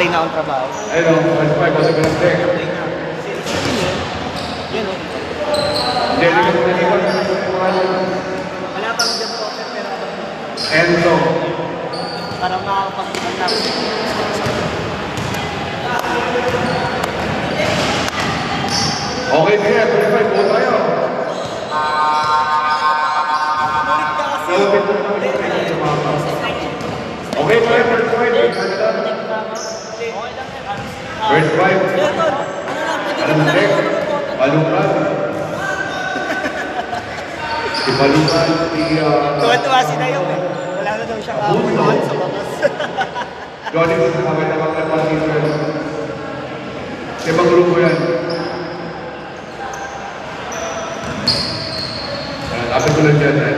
Nag-apply na akong trabaho. Ayun, first five, kasi ganun din. Nag-apply na ako. Yan o. Hindi, hindi ko naliwan. Wala pang job offer pero Enzo. parang makakapag-iwan na ako. Okay, sige, first five, buo tayo. Mulit ka kasi. Okay, tayo, first five. First five. Alam mo rin, Balukan. Si Balukan, si... Tuwa-tuwa si Dayong eh. Wala na daw siya kapunuhan sa bakas. Johnny, gusto kami na mag-repartition. Sa ibang grupo yan. Lapit ko lang dyan eh.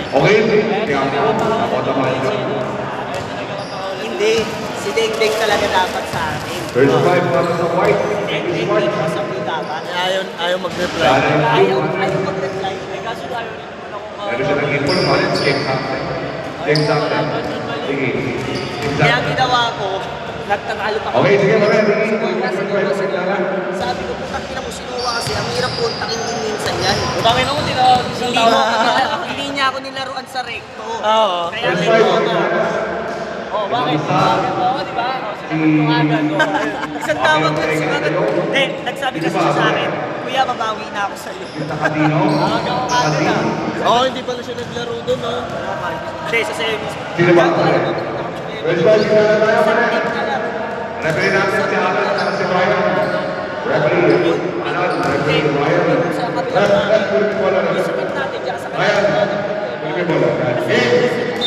Okay? Kaya ako naman dyan. Hindi. Si Deng-Deng talaga dapat sa akin. First five, para sa white. Deng-Deng dito sa blue dapat. Ayaw mag-reply. Ayaw mag-reply. Kaso ayaw rin naman ako. Meron siya nag-ipon, malit, game something. Game something. Sige. Kaya ginawa ko, nagtangalo pa Okay, sige, mamaya. Sabi ko, putang ina mo sinuwa kasi ang hirap kontakin din minsan yan. Utangin ako, Hindi niya ako nilaruan sa recto. Oo. Kaya may mga. Oh, bakit? Oo, di ba? Isang tawag ko sumagot. Hindi, nagsabi kasi siya sa akin, Kuya, babawi na ako sa'yo. Yung Takadino. Oo, hindi pala siya naglaro doon, no? Hindi, sa service. Sino ba? First five, sige na tayo pa rin. Referee natin si Alan at si Ryan. Referee, Alan, referee Ryan. Referee, wala na. Isipin natin dyan sa Ryan, referee, wala na.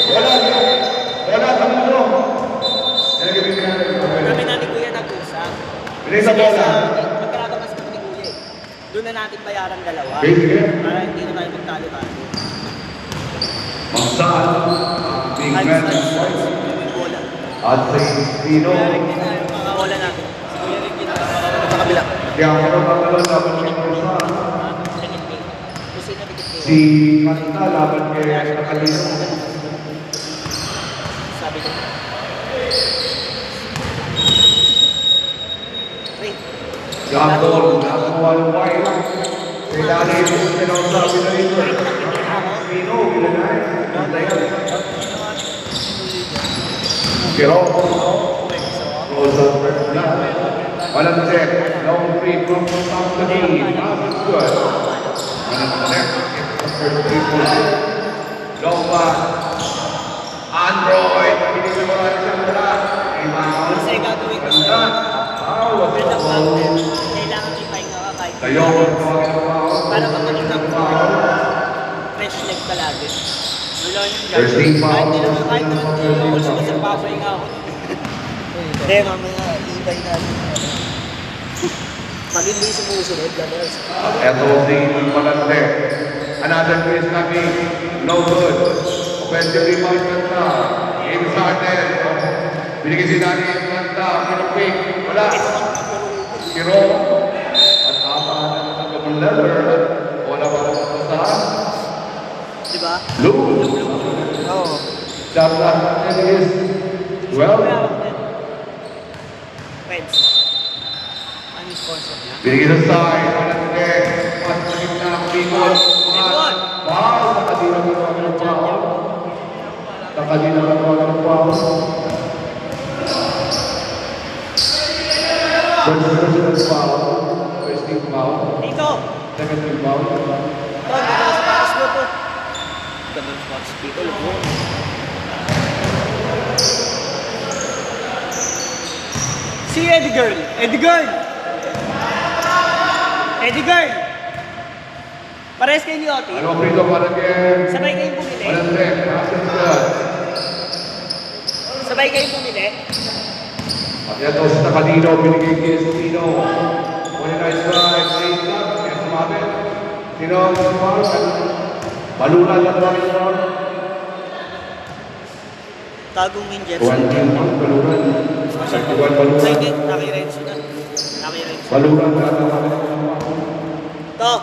Wala. Wala, tamulo. Kami na ni Kuya nag-usap. Bilis sa bola. Magkakamas kami ni Kuya eh. Doon na natin bayaran dalawa. Sige. Para hindi na tayo magtalo-talo. Magsaan, big man, Yung bola. at si Tino. Mga bola natin. Si Kuya Ricky na sa kabila. Kaya ako naman laban kay Rosa. Kasi nabigit ko. Si Kanta laban kay Takadino. Sabi ko. Wait. Si Andor, nakakuha ng white. Kailangan yung pinasabi na ito. Tino, ilanay. Pero, Rosa, walang check. Long free from the company. That's good. Walang check. First free point. Long back. Android. Hindi na marami siyang wala. Rebound. Kasi gagawin ko sa'yo. What's Friend the of ball? mountain. Kailangan ipahinga ka kahit. Tayo, tawagin ang foul. Para kapag Foul. fresh leg ka lagi. Wala yung First team foul. Kahit naman hindi ako sumasang papahinga ako. Hindi, mamaya ibay natin. Pag hindi sumusunod, gano'n. Eto si Malante. Another place kami. No good. Offensive rebound Kanta. Game started. Binigay si Dani Kanta. Pinapik. Wala. Kiro. At tama na ng double leather. Wala pa na sa Diba? Blue. Oo. Shot natin is 12. Friends. Ano yung sponsor niya? Binigay sa side. Malante. Pas na gitna. Bicol. Bicol. Wow. Nakadina ko ng foul. Nakadina ko ng foul. First foul. First team foul. Dito! Second team foul. Ito, dito sa pass mo to. Ganda yung spots dito. Si Eddie Girl! Eddie Girl! Eddie Girl! Parehas kayo ni Oti. Ano ang prito para kay... Sabay kayong bumili. Walang trek. Action squad. Sabay kayong bumili. At ito si Takadino. Binigay kay Estino. One nice drive. Late up. Kaya sumabit. Sino ang sumabit? Balunan na ba ito? Tagong Ninjas. 21 Balunan. 21 Balunan. Ay, hindi. Naki-Renzo na. Naki-Renzo. Balunan na ito. To.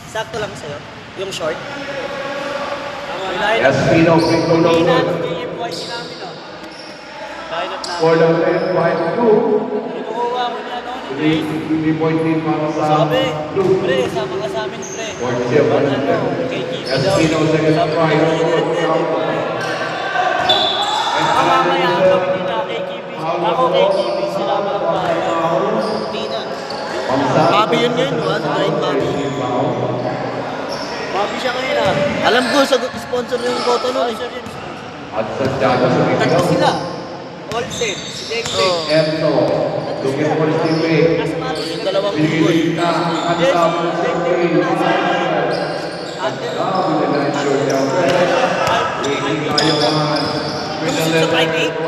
Sakto lang sa'yo. Yung short. Espino. Pinto Hindi London. natin yung FYC namin, oh. Line up For the 10-5-2. Kinukuha ko niya noon. 3-point lead para sa Sabi, Blue. pre, sama ka sa amin, pre. 47. Ba't ano, kay Kipi daw. Espino second try. Baka mamaya ang gawin nila kay Kipi. Ako kay Kipi, sila magbahala. Hindi na. Bobby yun ngayon, no? Sa Giant Bobby. Bobby siya ngayon ah. Alam ko, sa sponsor yung Koto nun eh. At sa Jago sa Tatlo Biglaw. sila. Olsen, si Dengdeng. Oo. Enzo. Looking for his teammate. Nasa mga Yung dalawang Binigay bugoy. na ang tama ng survey. Under. With the nice short down. Waiting tayo naman. With the Sa left. 5'8".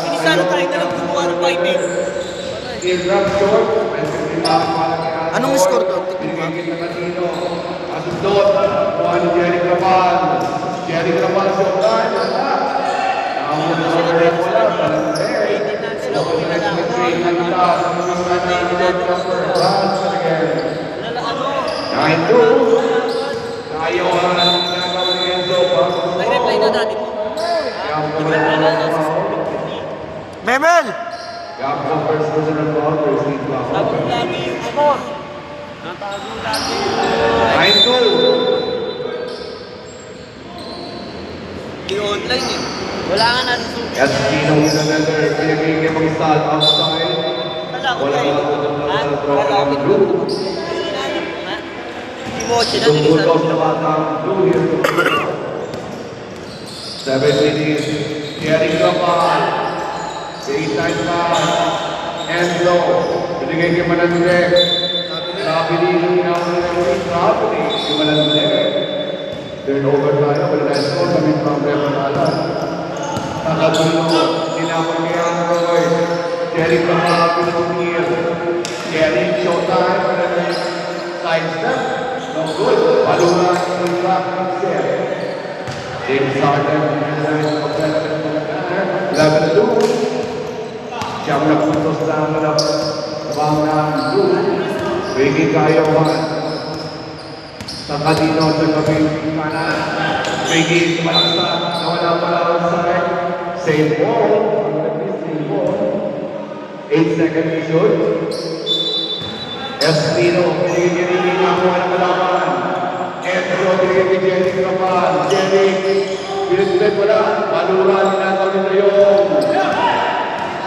Pinisano tayo na lang gumawa ng 5'8". In drop short. Anong score to? Binigay kita kanino. Asundot. Juan Jerry Crabal. Jerry Crabal short time. Naamon na sa red wala. Palante. Hindi na sila kung pinalakot. Wala ano. 9-2. Ayaw ang ginagawa ni Enzo. Nag-reply na dati mo. Nag-reply na sa Memel! Gabo first person of all first lead block. Tago lagi yung amor. Natago lagi. 9-2. Di online eh. Wala nga na rin. Espino with another pinagiging mag-start outside. Wala ko Wala kayo. ka Ha? throw Wala ng ko blue. Emoji na Tumutok nilisan. na bata ang blue here. 7 minutes. Jerry Global. Baseline pass. Enzo. Binigay kay Manandek. Rapidly, Rapidly, kay Manandek. Turnover tayo. Wala na score. Kami problem wala. Nakatulo. Sinapag kay Android. Jerry Global. Pinunir. Jerry showtime. Side step. No good. Balungan ng track ng set. James Harden. 11-2. Siyang nagpuntos na ang anak bang ng blue. Biging kayawan. Sa kadino sa gabing kanan. Biging malaksa. Nawala pala outside. Same ball. Same ball. 8 seconds shoot. Espino. Binigyan ako ng malaman. Enzo. Binigyan Jerry Crabal. Jerry. Binigyan wala. Paluran. Ninagaw nila yung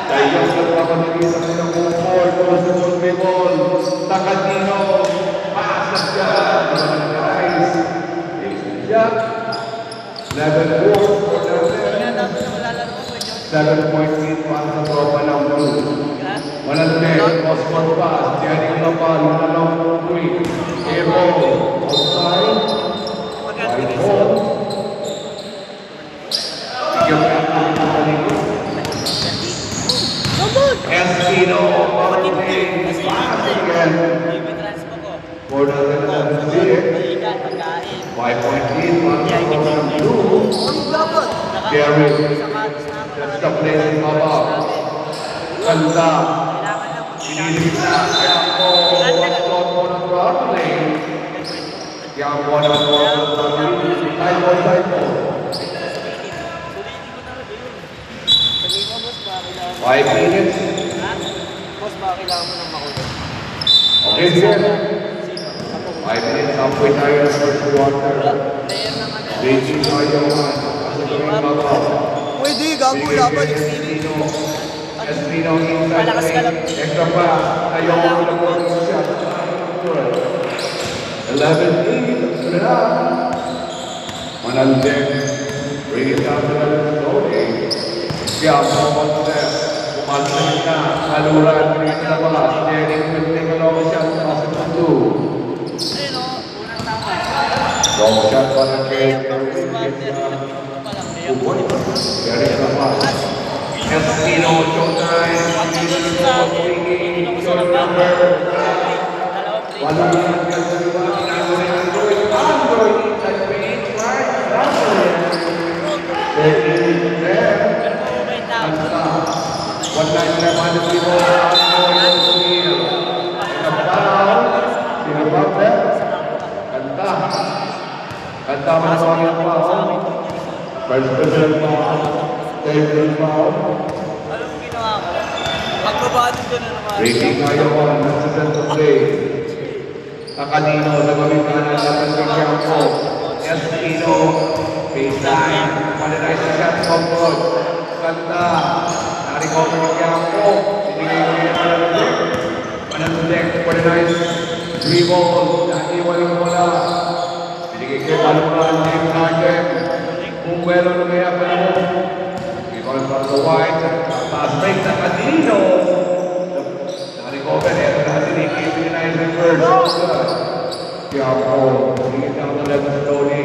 Tayo nagpapalagay sa kanilang ball, possible may ball, Takatino, paas siya, guys, shot, 11-4 for the 7-point lead para sa tropa ng blue. Malante, Oscar pass, Jerry Lapal, Manalong 3, Ebo, outside, 5-4. Bigyan ka natin sa paligid. Espino, Martin, again. For the 5-point lead, blue. Gary, that's the place in Baba. Ganda. Pinilig na Kiambo. One-shot mo ng Bradley. Kiambo na ng Bradley. Side ball, side ball. 5 minutes. Boss, baka kailangan mo ng makulong. Okay, sige. 5 minutes. Halfway tayo sa first quarter. Player naman yan. Beijing tayo. Kasi kami Baba. Pwede, gago, laban. Espino inside Malakas ka lang. lane. Extra pass. Ayaw mo lang mo ng shot. 11-8. Sunod na. Manandek. Bring it down to the loading. Kiambo on the left. Pumalsay na. Aluran. Bring it na ba? Jerry will take a long shot. Pass it to two. Ayun o, unang tama. Long shot pa ng Kaya Jerry. pang responder, pinagpinto pa lang. Kaya po, Jerry na ba? Espino showtime. pag nandun sa akin, pinino ko sa laban. Dalawang free. Walang yan sa iba. Ginagawa ni Android. Android inside paint. Right. Thirteen there. Pero may tao. One line naman ng Timo. Android O'Neal. Nagpapaw. Sinabak na. Kanta. Kanta mo na mga paw. First person paw. Third foul. ginawa ko. Magbabatin ko na naman. Ricky Kayawan, assistant to play. Takalino, sa pamimana sa Pagkakiyangko. Espino, baseline. Mananay sa shot from Rod. Ganda. Na-recover ni Kiyangko. Binigay ko yung Mananulek. Mananulek, Mananay. Dribble. Naiwan ang bola. Binigay ko yung Paluran. James Harden. Kung meron na kaya pala mo. Because from the wide, pass break sa Cadino. Na-recover eh. Kasi ni first. Kaya po, tingin na ako talaga sa Tony.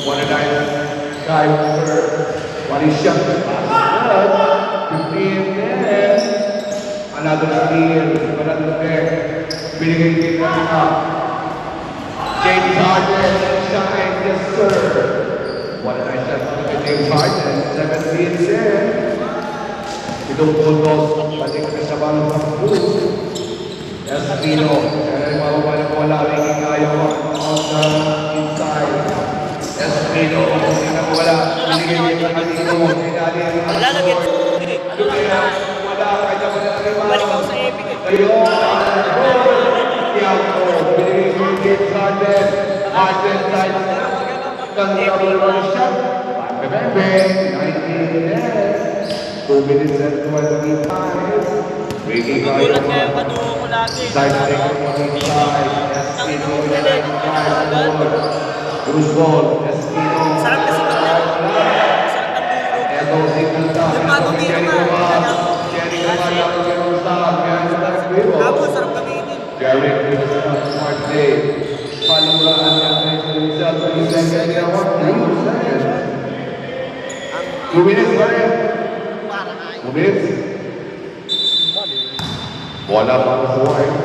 1-9 Sky Walker. One shot. 15 minutes. Another steal. Another back. Binigay din na James Harden. Shine. Yes, sir. 1-9 shot kay James Harden. 17 minutes. Itong puntos. Pati kami sa balong ng boost. Espino, kaya yung mga wala ko wala rin kayo on the inside. Espino, hindi na wala. Binigay yung Cadino. Lalagyan. Kaya wala, kaya wala rin mga. Balik ako sa Epic. Kayo, kaya ko, binigay yung James Harden. Harden side. Ganda mo naman siya. Bebe, 19 minutes. 2 minutes and 25. Ricky Gulat kaya Kayawan. patungo ko lagi. Side take on the inside. Espino with the loose ball. Espino. Sarap kasi maglaro. Sarap ng duro. Eto si Ganda. Yung bagong dito Jerry na. Gaba. Jerry Gaba lang ang kinusap. Kaya sa tagbiro. Tapos, sarap gamitin. Jerry with a smart day. Palulaan niya sa result. Ang second niya. 1 seconds. 2 minutes pa rin. 2 minutes. Bola para sa white.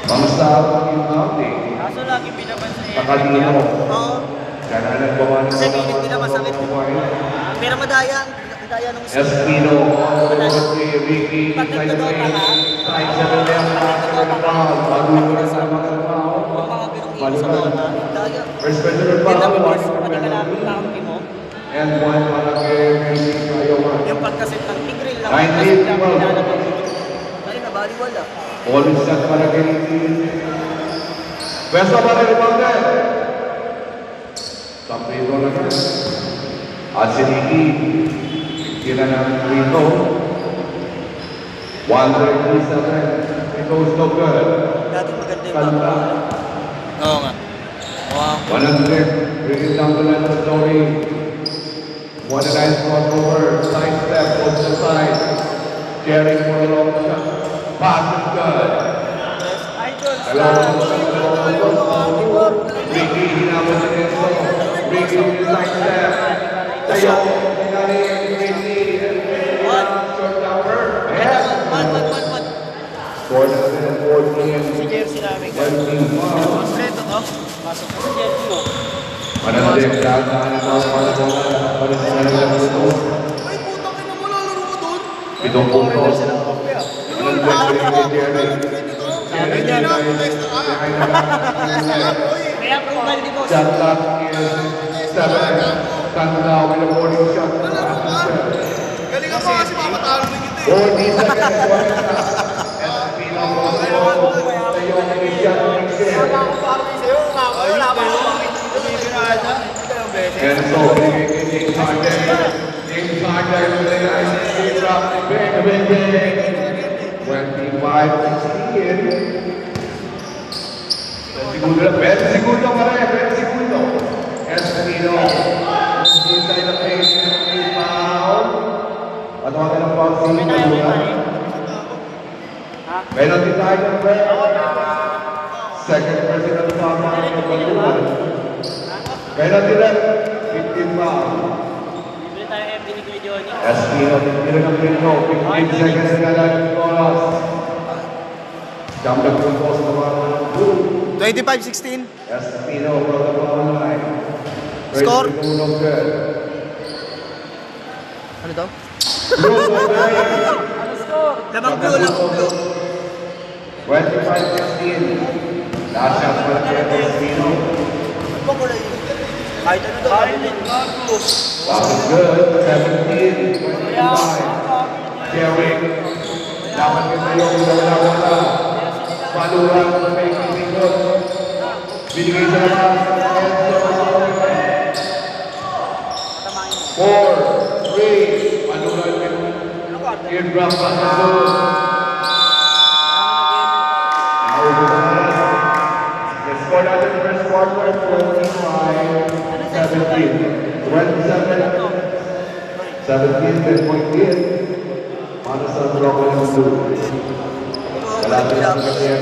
Kamusta ang outing? Kaso lagi binaban sa Epic. Takalino. Oo. Kaya nagbawa ng Kasi pilit nila masakit. Pero madaya nung isa. Espino, Ricky, Pag nagdodota ka, side 7 lang, Palulan sa mga tao. Kung mga pinong sa dota, daya. First person Yan pa, ang one bilis, pati ka lang kakampi mo. and one para kay Ricky Kayawan. Yung pagkasit ng tigril lang. 19, kasi lang wow. pinalabang. Ay, nabaliwala. All shot para kay Ricky. Pwesto para kay Rebounder. Sampito na yan. At si Ricky, tira ng Rito. 137. Rito's no good. Dati maganda yung Kanta. Oo nga. Wow. 100. Bring it down to the line of Tony. 1 nice crossover. Side step, push the side. Jerry for a long shot. Pass is good. Idol. Ricky, hinabot sa Enzo. Ricky with the side step. Tayo. Tingali, Ricky. Short number. Yes. One. Score na natin ang 14. Si Jersey namin. 21. Kompleto to. Pasok na si Jersey mo. Mananalik, dahan-dahan ang mga panabola. Panagsasalag ng gusto. Ay, putang ina mo, lalaro ko doon. Pitong puntos. Yun, bakit mo ako lalaro dito? Sabi niya na, protesta ka. Protesta ka, boy. Kaya approval ni boss. Shot clock is 7. Tanda with a warning shot. Lalaro ka. Galingan mo kasi mamatalo na kita eh. 40 seconds. Espino tayo ang shot ng share. Enzo, binigay kay James Harden. James Harden with a nice escape drop. Bang. 25-16. 20 segundo pa rin. 20 segundo. Espino. Inside the face. Foul. Patawagan ng foul si Palulan. Penalty tayo ng break. Second personal foul ng Palulan. Penalty rin. 15 foul. Bili tayo MD ni Kuya Johnny. Espino, tira ng Pino. 15 seconds na lang yung oras. Jump the post na mga 25-16. Espino from the foul line. Score? First segundo good. Ano daw? Lamang blue. 25-16. Last shot para kay Espino. Kahit ano daw. That was good. 17-25. Derek. Laban kita yung wala-wala. Paluran sa may kinikot. Binigay sa labas. Enzo. 4, 3. Paluran yung eardrop pa sa zone. The score natin sa first quarter, 25-17. 17 lead para sa Broken and Blue. Kalapit ang kanyang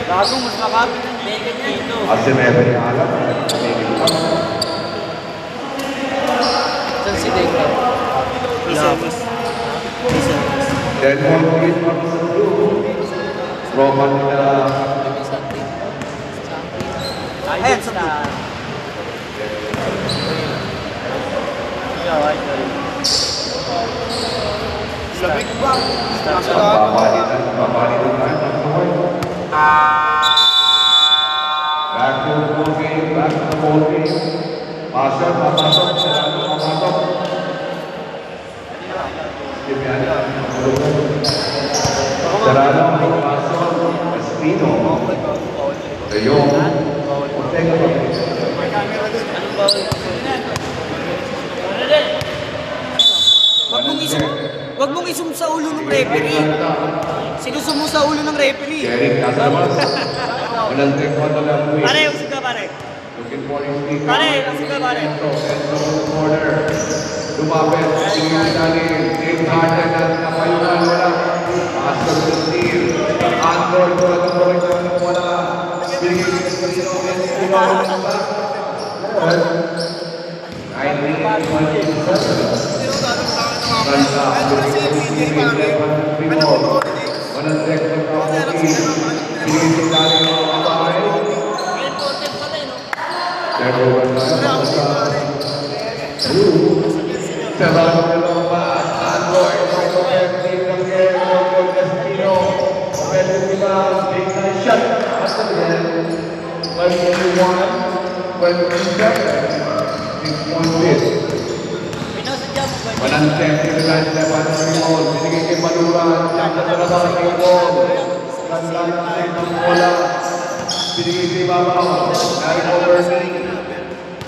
Gagong mas makapit ang Megan dito. Kasi meron niya alam. Saan si Megan? Isabas. 10 more lead para sa Blue. Roman na Ayan, sa Lamig ba? papalitan tayo. Back to full game, back to full game. Pasok, papasok, papasok. Sarado, papasok, Espino. Ayun. Ortega pa. Wag mong isum sa ulo ng referee. Sinusum mo sa ulo ng referee. Derek, nasa labas. Walang take one na lang. Pare, usig ka pare. Looking for his speaker. Pare, usig ka pare. Enzo corner. Lumapit. Tingin si Dani. James Harden at napayungan. Wala. Pastor to steal. Andor. Wala. Binigay si Espino. Ganda. Walang take one na lang. Tingin si Dani. Serrano de Lomba, Android, Team ng Guerrero, Espino, offensive rebound, baseline shot, at again, 21, 27, 6-point lead. Walang tempo na lang sa Levan Simon, binigay kay Maluran, jump na labas ng ball, ganda natin ng bola, binigay kay Babaw, nari over,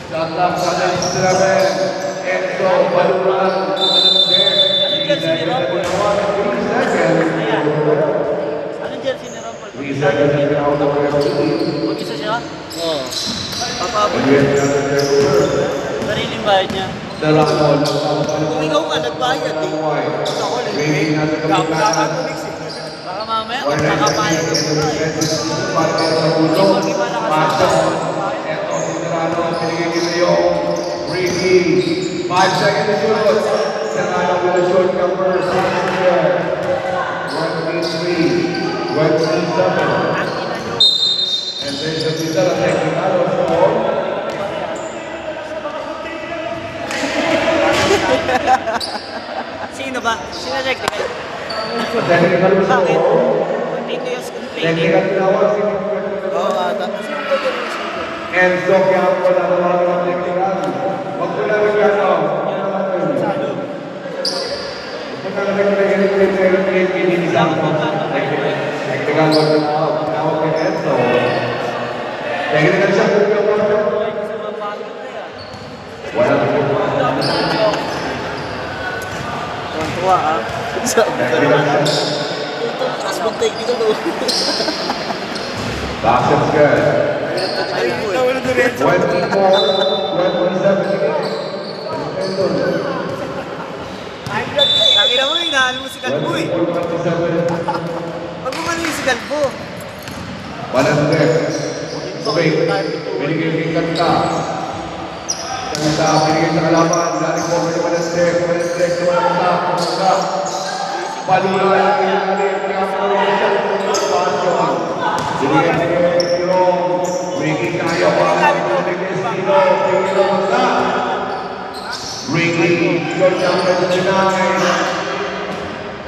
shot clock sa 11, Enzo, Maluran, walang there, 3 seconds, 3 seconds na pinawag ng referee. Mag-isa siya? Oo. Papabot. Again, another Sariling bayad niya. Serrano, Kung ikaw ka, nagbayad eh. Ako, Waiting nasa kapitan. baka mamaya, magkakapayag ka muna eh. Eto si Serrano, pinigay kita yung Ricky. 5 seconds to shoot. Serrano with a short number. 23, 27. And there's the result of technical score. Sino ba? Sino technical? Technical Bakit? score. Continuous complaining. Technical tinawag si Oo, ata. Sino ba yun? Enzo kaya po na tawag ng technical. Huwag ko lang ano. Huwag ko lang technical mo na tawag kay Enzo. Technical siya po yung mga. Wala na po. Tuwa ah. Sabi ka Technical naman. siya. Tapos mag-technical to. Basket's good. Ay, ikaw na diretso. 24, 27 again. Nakira mo, inaano mo si Kalbo eh. 27. Pag umano yung si Kalbo. Walang deck. Okay. Binigay kay Kanta. Kanta, binigay sa kalaban. Lari ko may walang deck. Walang deck sa walang Kanta. Palula lang yung alim. Kaya po siya. Pasyon. Binigay kay Jerome. Ricky kaya pa. Binigay kay Espino. Binigay na wala. Ricky. Short number 9.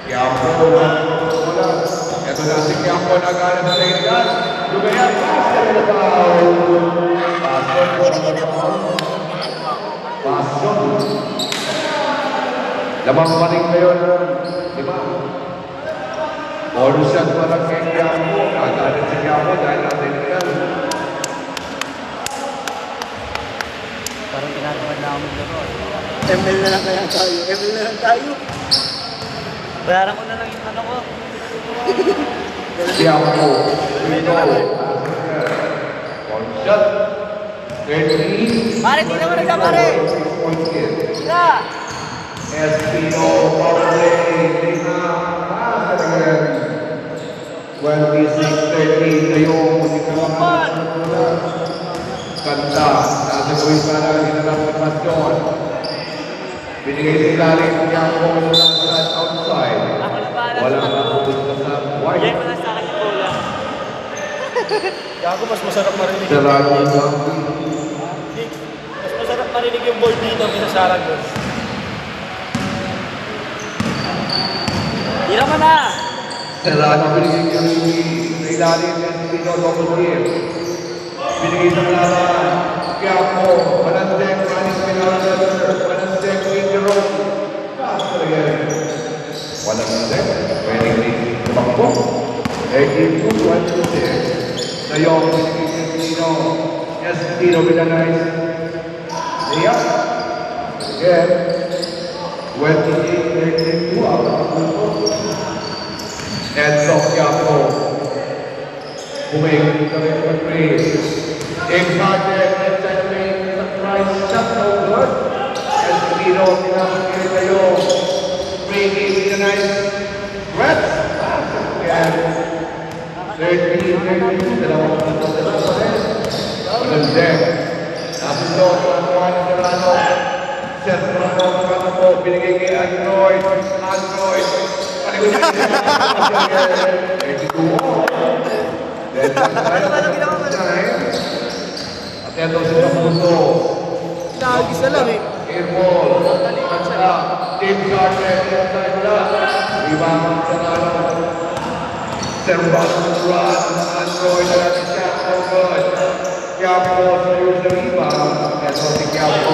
Kaya po wala. Ito na si Kiampo na gano'n sa Regal. Lumayan, basket na foul. Basket na foul. Basket Bastion. Lamang pa rin kayo ng 5. Bonus shot pa lang kay Quiapo. Kagalit si Quiapo dahil natin yan. Parang ginagawa na ako maglaro. ML na lang kaya tayo. ML na lang tayo. Bayaran ko na lang yung ano ko. Quiapo. Ito. Bonus shot. 30. Pare, di naman nagkapare. 6 points in. Sila! Espino, Paulay, Lina, again. 26-13 na yung Kanta, nasa buwis ka na, hinanap ng Bastion. Binigay si Lalit, kaya ako sa outside. Ako na bahala. Walang napupunta sa white. Bigay mo lang sa akin yung bola. Gago, mas masarap marinig. Sarado lang. Mas masarap marinig yung ball dito kaysa sa Aragon. Hira mo na! Sarado binigay niya sa ilalim niya si Pino double team. Binigay sa kalaban. Kaya po, Manandek, Manis Pinalander, Manandek, Wingeron. Faster again. Manandek, pwedeng tumakbo. 18-26. Sa yung binigay niya si Pino. Yes, Pino binanay. Layup. Again. 28-32 out. And Quiapo. Bumig kami ng praise. Excited, excited, surprise shot, no good. Espino, pinapagkiri kayo. Bringing the nice threats. And 13-32, dalawang dalawa pa rin. Manandek. Nasunod ang mga nagarano. Serrano, nagarano po, binigay kay Android. Android. Paligod niya. 32 more. Then, atento si Tamuso. Nagisa lang eh. Airball. Kanta. Team Sergeant. Inside na. Rebound sa lalo. Servano run. Android na natin siya. So good. Quiapo sa user rebound. Ito si Quiapo.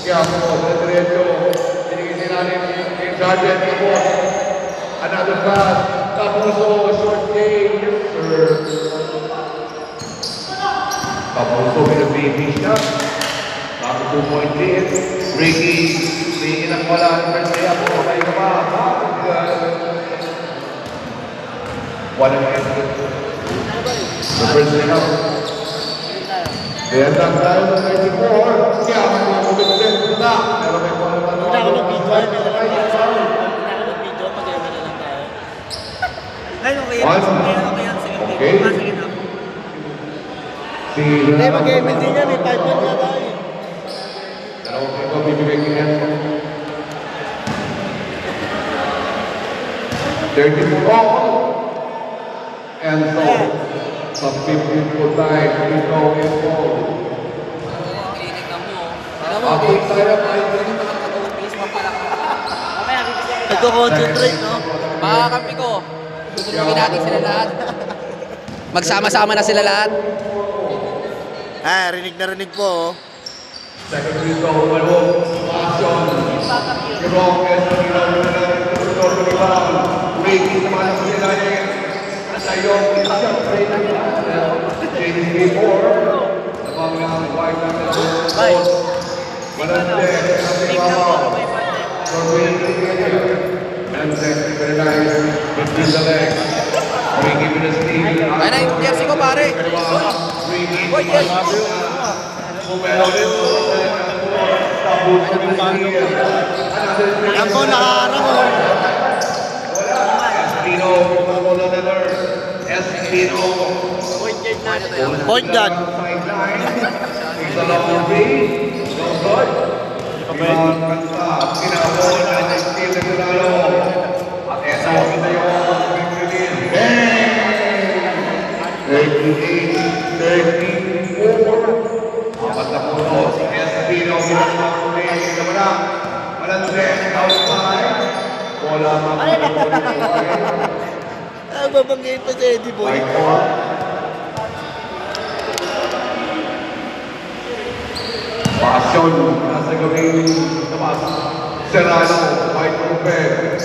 Quiapo sa diretso. Tinigin natin Team Sergeant. Tapos. Another pass. Tamuso. Short game. Tamuso with a baby shot. Bago 2-point lead. Ricky na wala ng Persea po. Kayo ba? Walang effort. The Persea. Kaya lang tayo sa 34. Kaya may mga kumit-kumit. Punta. Pero may mga Ngayon, okay yan. Ngayon, okay yan. Sige, Okay. sige na. Hindi, mag-ML din yan eh. 5 yan nga tayo. Dalawang ito, bibigay kay Enzo. 34 all. Enzo. Sa 15 po tayo, ito, Enzo. Abot tayo, Mamaya, bibigyan ko. Nagko-concentrate, no? Mga kampi ko, tutulungin natin sila lahat. Magsama-sama na sila lahat. Rinig na rinig po. Second free throw, Malwog, Bastion. Jerome, Enzo, rebound. Ricky, naman ang sinayin. Nasayong, isang play na yan. James Gilmore. Namang ng white na ito. Manandek, ang ibabaw. Corwin, Manandek, Bernay, between the legs. Ricky with the steal. Kaya na yung jersey ko pare. Ricky, Boy, yes. Ako nakaharap mo. Espino, Espino. Point guard. It's a long way. No good. Rebound Kanta. Kinabol at the steal ng Gunalo. At ito, ito yung victory. 38-34. Apat na puno si Espino. Kinabol na. Manandek outside. Bola Babanggayin pa si Eddie Boy. Passion, nasa gawing labas. Serrano, White Open.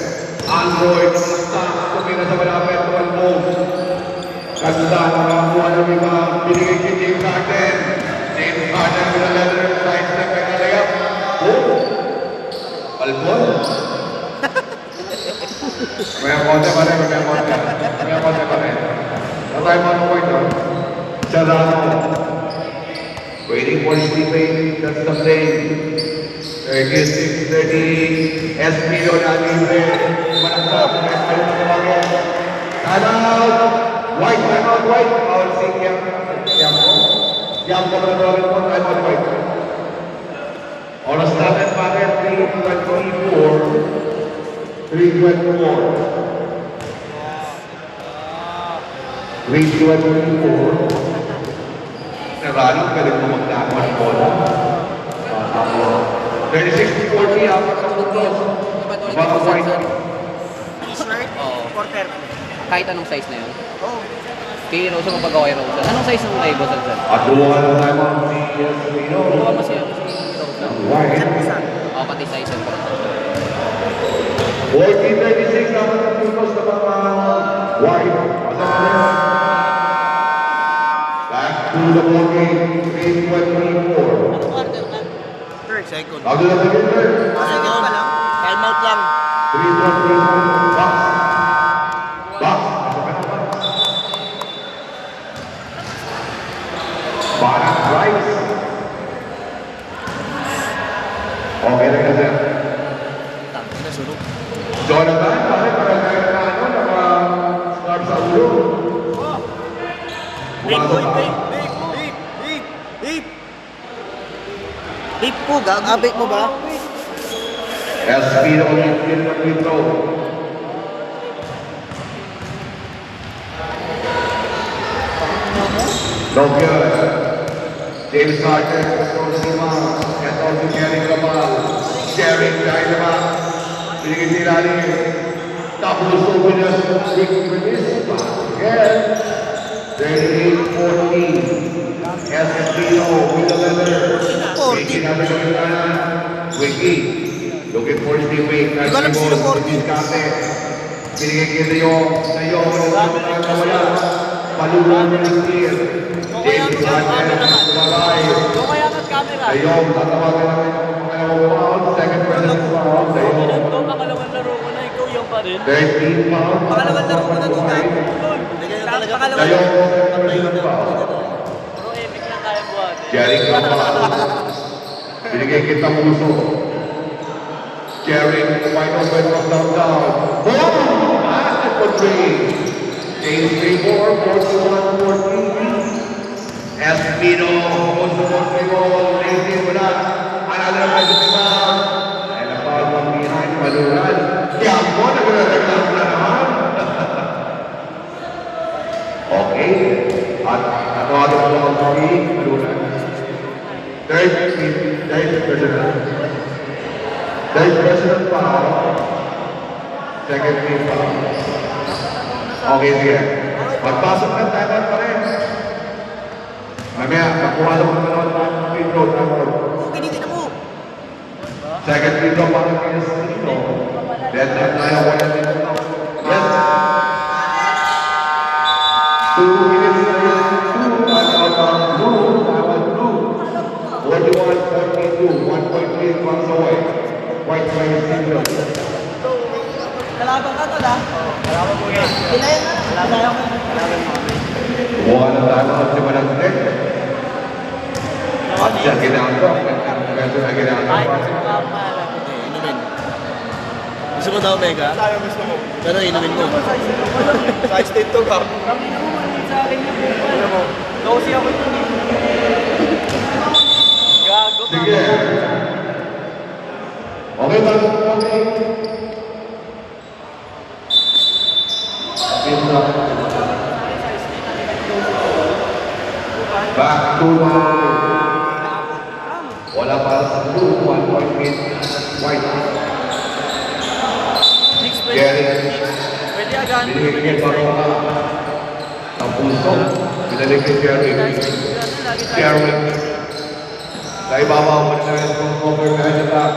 Android, tumira sa malapit, tumalbo. Ganda, nakakuha ng iba. Binigay kay James Harden. James Harden with a leather side step and a layup. Oh! Palpon. May konti pa rin, may konti pa rin. Natay mo ang point doon. Serrano. Waiting for Stephen, that's the play. 36-30, Espino na libre. Manakap, Espino na bago. Timeout! White, timeout, White. Foul si Yamko. Yamko na rin po, timeout, White. Oras natin, bakit? 3:24. 3:24. Serrano, galing mo magdama ng bola. 36-40, apat sa puntos. Baka White. T-shirt, quarter. Kahit anong size na yun. Oh. Kay Rosa magpagawa kay Rosa. Anong size ng Lego sa dyan? At duwa na tayo mga si Espino. Baka mas yun si Rosa. White. Oo, pati size yun. 14-36, apat sa puntos na mga White. Back to the ball game, 3:24. Second. Bago na begin third. Second pa lang. Time out lang. 3:24. Box. Box. Barak Rice. Okay na kasi. Jonathan, pare, parang tayo na ano, naka-scarf sa ulo. Big boy, big. Big po, gagabit mo ba? Espino ulit din ng free throw. No good. James Harden, Rosima, and also Jerry Cabal. Sharing Dynama. Binigay si Lali. Tapos open us quick release. Again. 38-14. Espino with the leather. Wiki natin yung kanan. Wiki. Looking for Steve Wake. Hindi ko alam sino 14. Binigay kay Rio. Rio, wala. Palulan na ng clear. James Harden. Tumalay. Kumayangat camera. Rio, tatawagan namin yung pangalawang foul. Second present foul. Rio. Pangalawang laro ko na, ikaw yung pa rin. 13 foul. Pangalawang laro ko na doon. Pangalawang Rio, laro. second present foul. Pero epic lang kaya buhat. Jerry Cabal. Binigay kita muso. Jerry, wide open from downtown. Boom! Basket for three. James Tabor, 41-14. Espino, goes to the free ball. Lazy mula. Another offensive rebound. And a foul from behind Maluran. Yamko, nagre-reclaim na naman. Okay. At another foul from Maluran. Third president foul. Second team foul. Okay, sige. Magpasok ng timeout pa rin. Mamaya, nakuha lang ng panahon ng free throw. Pinitin na mo. Second free throw para kay Espino. Then, tayo wala din ito. Yes. 2 minutes na yun. Timeout blue. 41-42. 1.3 points away. White by Espino. Kalaban ka to, da? Kalaban mo yan. Pilayan na. Kalaban mo. Buka na tayo si Managnet. At siya ginagawa. Kasi na ginagawa. Inumin. Gusto mo daw, Mega? Gusto mo. Pero inumin mo. Size 10 to, Gab. Dosi ako ito. Gago. Sige. Okay ba? Okay. Back to wala para sa blue, 1 point win, white. Gary, Pwede agan. binigay pa ko ang puso. Binalik kay Jerry. Jerry. ibabaw mo na rin kung cover behind the back.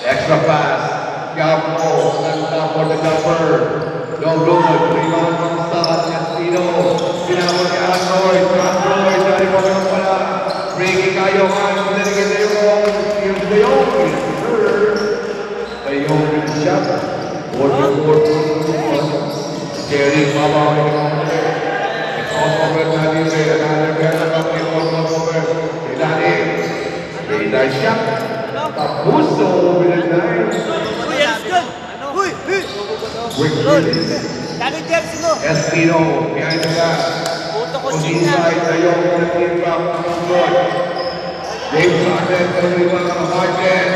Extra pass. Gampo. Ganda for the jumper. No good. Rebound from Stan. Espino. Sinamon ni Android. Android. Dari mo naman pala. Ricky kayo nga. Pinanigin na yung Ayong shot. Jerry, babaw ni Kample. It's also good na din rin. Another better up in over. Dani. Nice shot. Tapuso. Binagay. Uy, that's good. Uy, uy. Quick release. Dami jersey mo. Espino. Behind the back. Puto ko On the sina. inside, Ayong pinag-team back. Good. James Harden. Pero iba ang Harden.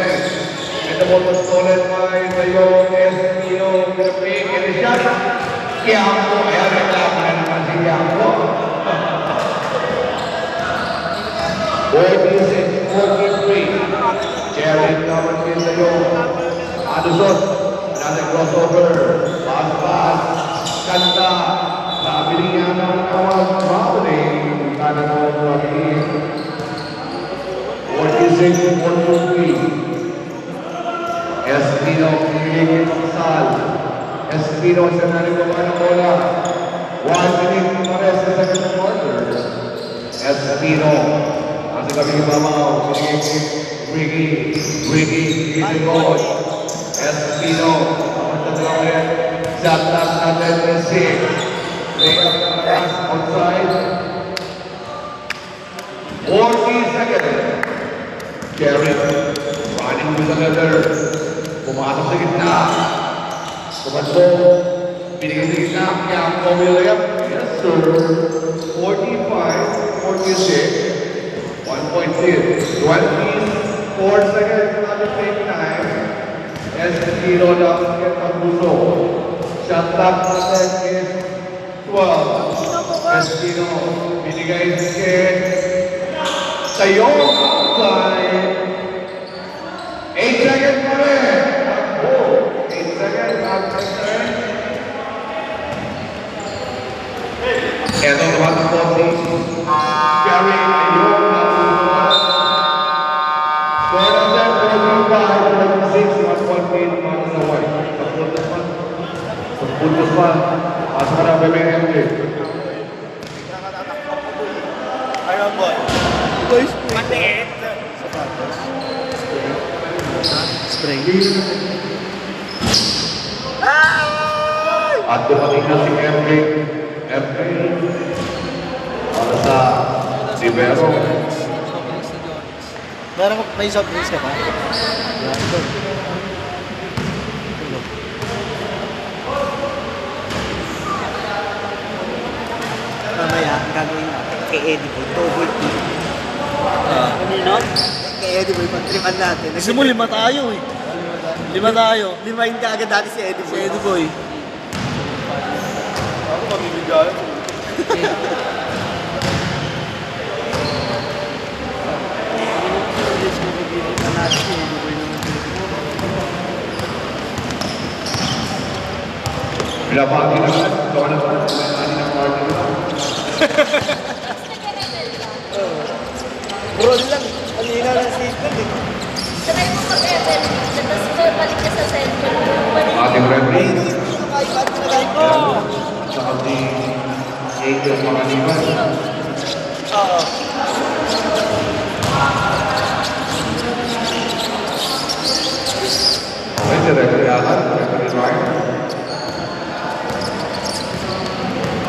And the ball was stolen by Ayong Espino. Pinag-pick. And the shot. Kiampo. Ayan, reklamo na naman si Kiampo. 46-43. Jerry naman din Ayong. Aduson. Another crossover. Pass. Ganda. Sabi niya ng tawag. Fouling. Sana na ang Rocky. 46-43. Espino, pinigil ng Sal. Espino, siya na rin baba ng bola. 1 minute pa rin sa second quarter. Espino, nasa gabi ng babaw. Ricky, easy goal. Espino, kapatid rin. Shot top natin ng 6. Layup na pass outside. 40 seconds. Jerry, running with the leather. Pumasok sa gitna. Pumasok. Binigay sa gitna. Kaya ang layup. Yes, sir. 45-46. 1 point lead. 24 seconds on the same time. Espino lang at Tapuso. Shot clock natin is 12. Espino. Binigay sa'yo. Outside. 8 seconds pa rin. 8 seconds. Outside. Ito tumatakbo si Jerry Ayong na score natin 45-46. 1 point lead para sa White. Sa puntos pa. Pasok na BBMD. Iron Boy. Matiit. Spray. At dumating na si MJ. MJ. Para sa Rivero. May soft drinks ka pa? Mamaya, ang gagawin natin kay Eddie Boy, double team. Kanino? Kay Eddie Boy, pag-tripan natin. Gusto mo 5 tayo eh. 5 tayo. Limahin ka agad dati si Eddie Si Boy. Eddie Boy. Ako mamimigay. Pinapagi na naman. Gawa na naman. Pinapagi ng party na. Roll lang. Kanina lang statement eh. Try mo mag-Evel. Tapos balik ka sa cellphone. Balik. Ating referee. Ayun yung pinaka-iPad na lang ko. Sa si Angel Pangaliban. Oo. Okay, si referee Alan. Referee Ryan.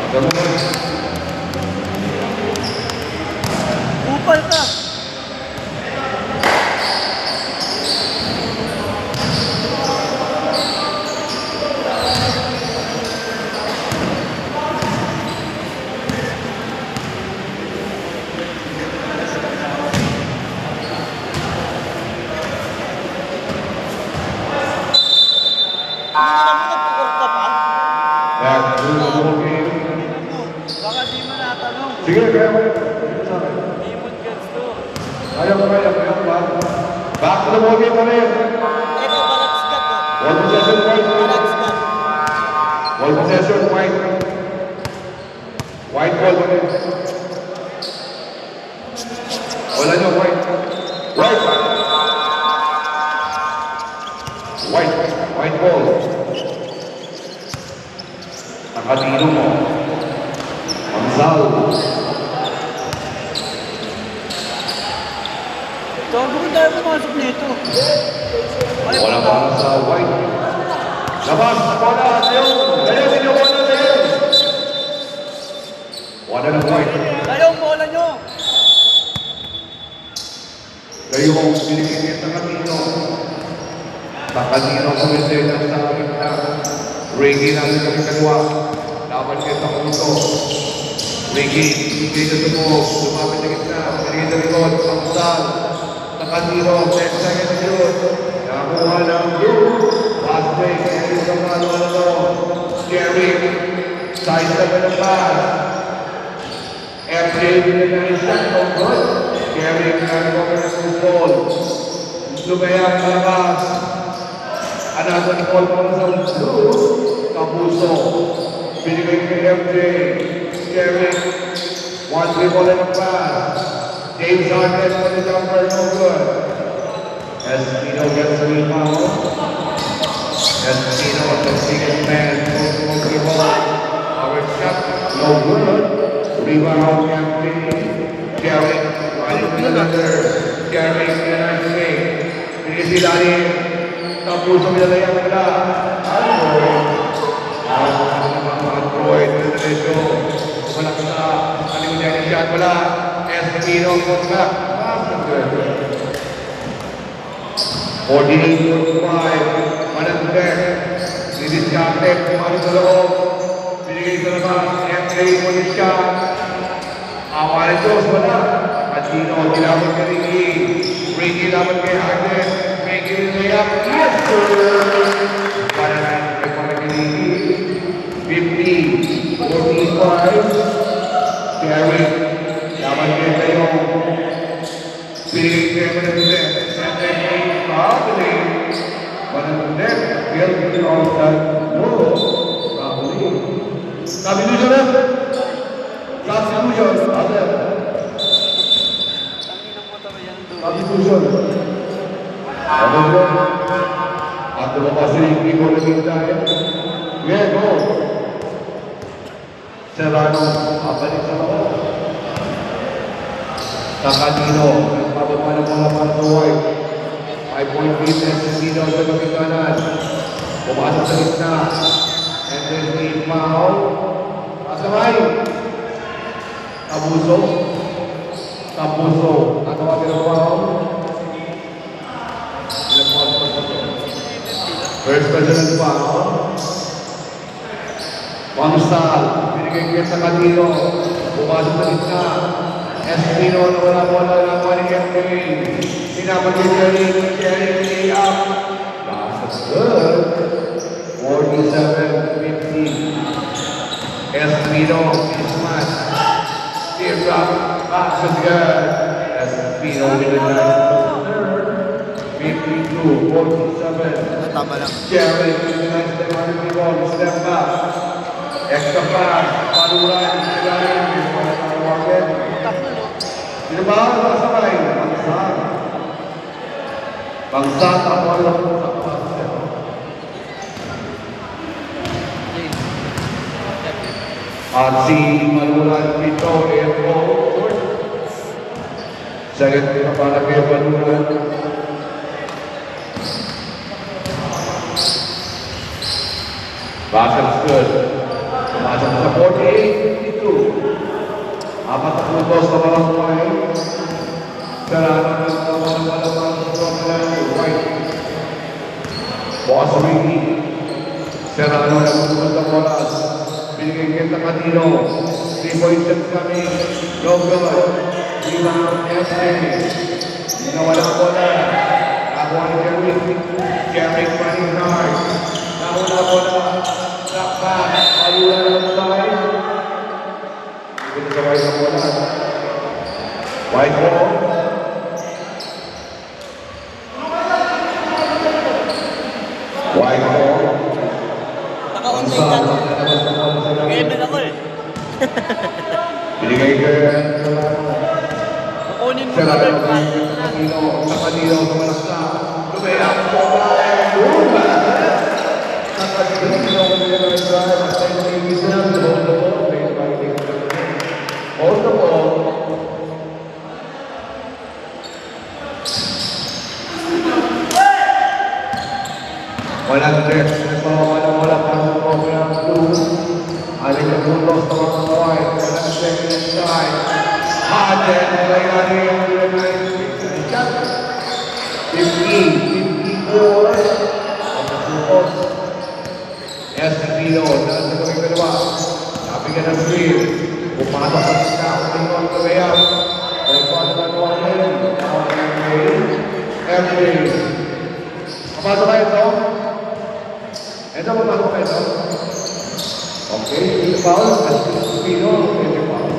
Ganun mo. Upal ka. Hindi mo nagpukor ka pa? Yan, doon sa ball game. Baka di mo natanong. Sige, kaya mo. Demon Girls to. Kaya ba? Back to the ball game pa rin. Ito, Balatsgat to. Ball possession, White. Balatsgat. Ball possession, White. White ball pa rin. Wala nyo, White. White. White. White ball. Nakatino mo. Manzal. Gago ko tayo pumasok nito. Wala para sa White. Labas. Wala. Leon. Leon. Sinawa na Leon. Wala ng White. Tayo ang bola nyo. Kayo ang pinigigit na kanino. Kanino kumite ng sa gitna. Reggie namin kami kanwa. Dapat kayo sa kuto. Reggie, dito sa buhok. Lumapit sa gitna. Pinigit sa likod. Pangsal. Sa kanino. 10 seconds yun. Nakuha ng blue. Last break. Ngayon sa malo. Jerry. Side na ng pass. FJ binigay siya. Good. Jerry, nagkaroon ng football. Lumayang labas. Another ball para sa blue. Kapuso. Binigay kay FJ. Jerry. 1-3 ball and a pass. James Harden for the jumper. No good. Espino gets the rebound. Espino, the biggest man. Post the ball. Our shot. No good. Rebound campaign. Jerry. Running to the under. Jerry. Pinanay. Pinisilani. Tapos ang nilalayang nila. Android. Diretso. Wala ka sa kalimutan ni shot. Wala. Espino. Kontra. 48-45. Managder. Diniskarte. Pumalit sa loob. Binigay sa labas. MJ mo ni shot. Awal Diyos. Wala. Atino. Tinawag ka Ricky. Ricky laban kay Harden. Ricky layup. Yes, sir! Para na kay Ricky. 50. 45. Terry. Laban kay Tayo. Pinigay kay Managder. And then Rahuli. Managder. Built on that wall. Rahuli. Substitution na. Substitution. Other. Substitution. Ano yun? At lumabas si Ricky ko naging dahil. Yeah, go. Serrano. Kapalik sa bawah. Takadino. Nagpapapa ng mga para sa White. 5-point business. Hindi daw sa kapitanan. Pumasok sa gitna. And then the foul. Asabay. Tabuso. Tabuso. Ano ang pinag-foul? First personal foul. Pangsal. Binigay sa Kadino. Pumasok sa gitna. Espino na wala bola ng wali campaign. Pinapagay Jerry layup. That's good. 47-50. Espino is match. Tear up. Pass is good. Espino with the 52-47. Tama lang. Jerry with the nice step on the ball. Step back. Extra pass. Paluran. Di ba? Nakasabay. Bangsat. Bangsat. Ako alam mo sa pasok. At si Maluran Pito Erpo. Second na para kay Maluran. Basket's good. Pumasok sa 48-52. Apat na puntos na walang kumain. Sarana ng walang White. Boss Ricky. Serrano na puntos na oras. Binigay kita Kadino. 3-point shots kami. No good. Rebound FJ. Nawalang bola. Nakuha ni Jerry. Jerry running hard. Nauna bola. Nakpak. Ayulan ng side. Kita sa White ng bola. White ball. White ball. Naka-online ka. Nag-email ako eh. Binigay ka. Kukunin mo Sira na Nakadino sa malaksa. Lumaya ang bola. Nakadino sa drive. At ay nagigis na sa hold the ball. Hold the ball. Walang dress. Wala pasok ko. Walang blue. Aling na bulos sa mga white. Walang second side. Harden. Layani ang Layani. 54. Escondido. Nasa ko yung dalawa. Sabi ka ng screen. Pumasok sa sika. Umingon ka kaya. Dahil pa na nagawa nila. MJ. Pumasok kayo ito. Ito pumasok kayo ito. Okay. Ito foul. Escondido. Ito foul.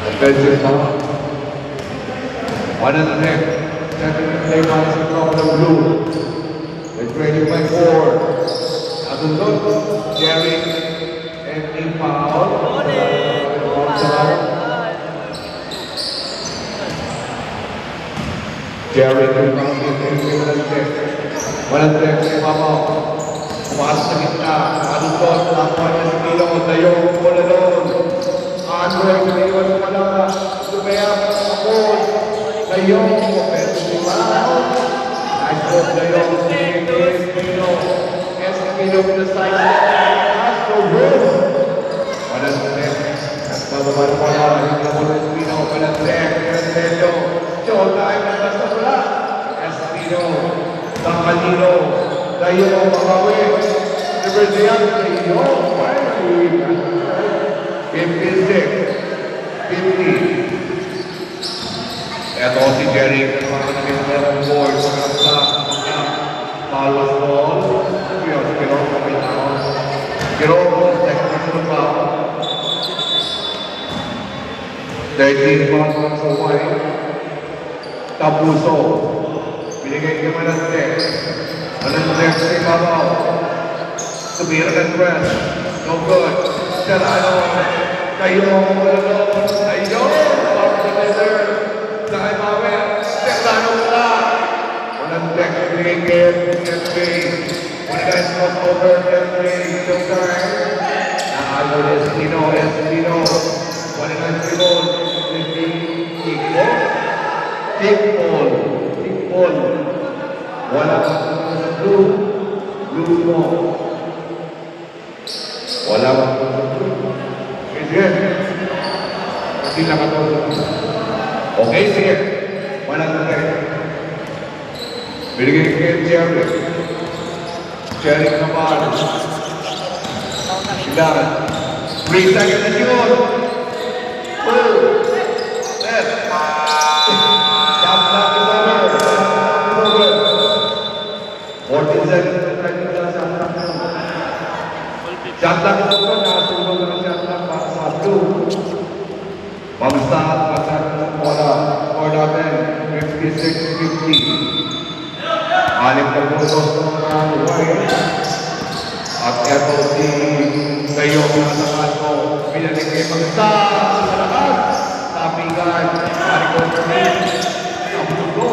Offensive foul. One and a half. Second play minus the top of the blue. They're trailing by 4. Nasunod, Jerry and a foul. Jerry and foul. Walang trek sa Papaw. Pumasok sa gitna. Nasunod, nakuha niya si Milo. Tayo, bola doon. Android, naiwan mo pala. Sumaya, ako. Tayo, offensive foul. Nice ball, Tayo. Espino. Espino with the side. That's the roof. Walang trek. At bababa na pala. Espino, walang trek. Espino. Showtime. Basta wala. Espino. Nakadino. Tayo, makawi. Libertad. Tayo. 56. 50. Eto si Jerry. Para namin ang board. Foul was ball. Pero kami tao. Pero technical foul. 13 points sa white. Tapuso. Binigay kay Malantek. Malantek si Papaw. Tumira ng press. No good. Serrano. Tayo. Tayo. Optimizer. Dahil mawin. Serrano na. Malantek. Binigay kay MJ. One guys cross over. MJ. Showtime. Naalo Espino. Espino. One guys dribble. Kickball. Wala sa blue. Blue mo. Wala sa blue. Sige. Sila ka to. Okay, sige. Wala sa blue. Binigay kay Jerry. Jerry naman. Sila. 3 seconds na yun. Set. Shotlock ito ko, nakasulong na shotlock para sa blue. Pamsat, pasat na sa bola. Score natin, 56-50. Alim na pusos ng mga white. At ito si Tayo pinasakal ko. Pinalik kay Pamsat, sa lakas. Tapigan, Maricon Permin. Nabuto.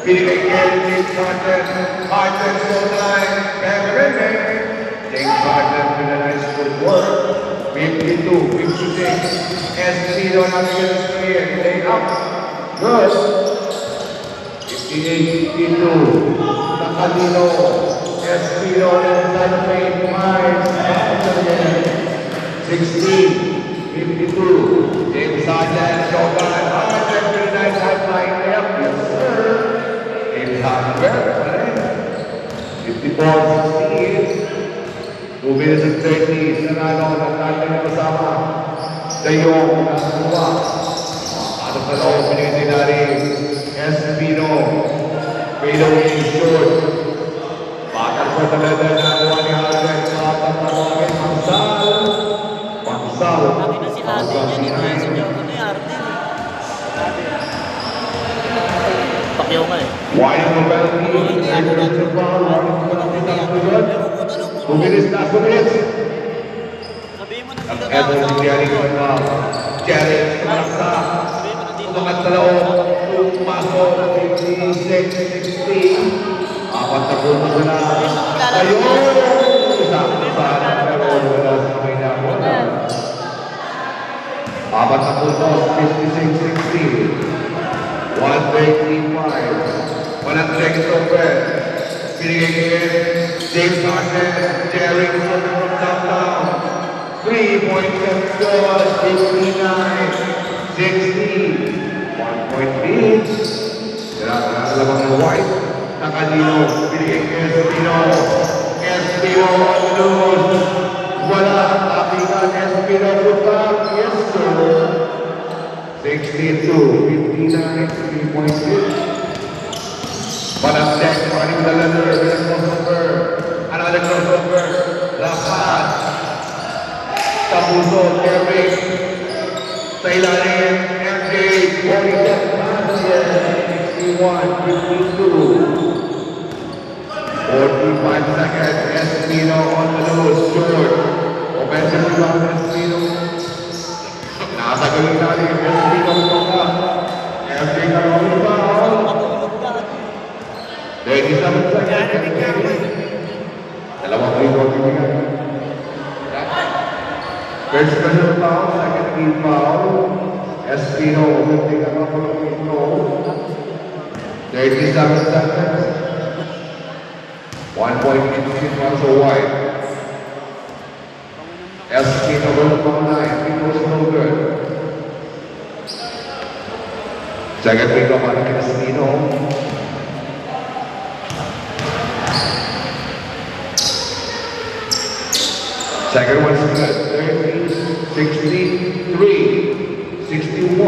Pinalik kay James Harden. Harden, showtime. Permin. James Harden with a nice footwork. 52, 56. Escondido natin yung screen. Lay up. Good. 58, 52. Nakadino. Escondido inside the paint. Miles. 16, 52. James Harden. Showtime. Harden with a nice high-flying layup. Yes, sir. James Harden. 54, 68. 2 minutes and 30, Serrano, nagtatay na kasama. Tayo, nakakuha. Ano sa loob, pinigay dari. Espino. Fade away, short. Bakal pa talaga nakakuha ni Harden. Bakal pa talaga, Pangsal. Pangsal. Bakit na si Harden yan, ito yung ano yung Harden. Pakyaw nga eh. Why ang penalty? Aggressive foul. Bumilis na, bumilis. Sabihin mo na Ang eto si Jerry Jerry, sumaksa. umangat sa loob. Pumasok, 56-60. Apat na puntos na ayun! Sakto-sana, pero wala sa kamay na bola. Apat na puntos, 56-60. 1-3-5. Walang leg over. Pinigay kay James Harden. Jerry from downtown. 3-point goal, 59-60. 1-point lead. Lamang ng White. Nakalino. Pinigay kay Espino. Espino on the nose. Wala. Tapikan Espino. Putang. Yes, sir. 62-59. 3-point lead. Panastek. Running the ladder. Crossover. Another crossover. Lapat. Tapuso. Derrick. Sa ilalim. MJ. 47 passes. 61-52. 45 seconds. Espino on the nose. Short. Offensive rebound. Espino. Nasa galing natin. Espino pa. MJ karoon na foul. 37 seconds. Dalawang rebound bibigyan. First personal foul. Second team foul. Espino. Umunting ang mga pagkakas. 37 seconds. 1 point in front of White. Espino will come 9. It was no good. Second pick up on Espino. Second one's good. 30, 63, 61.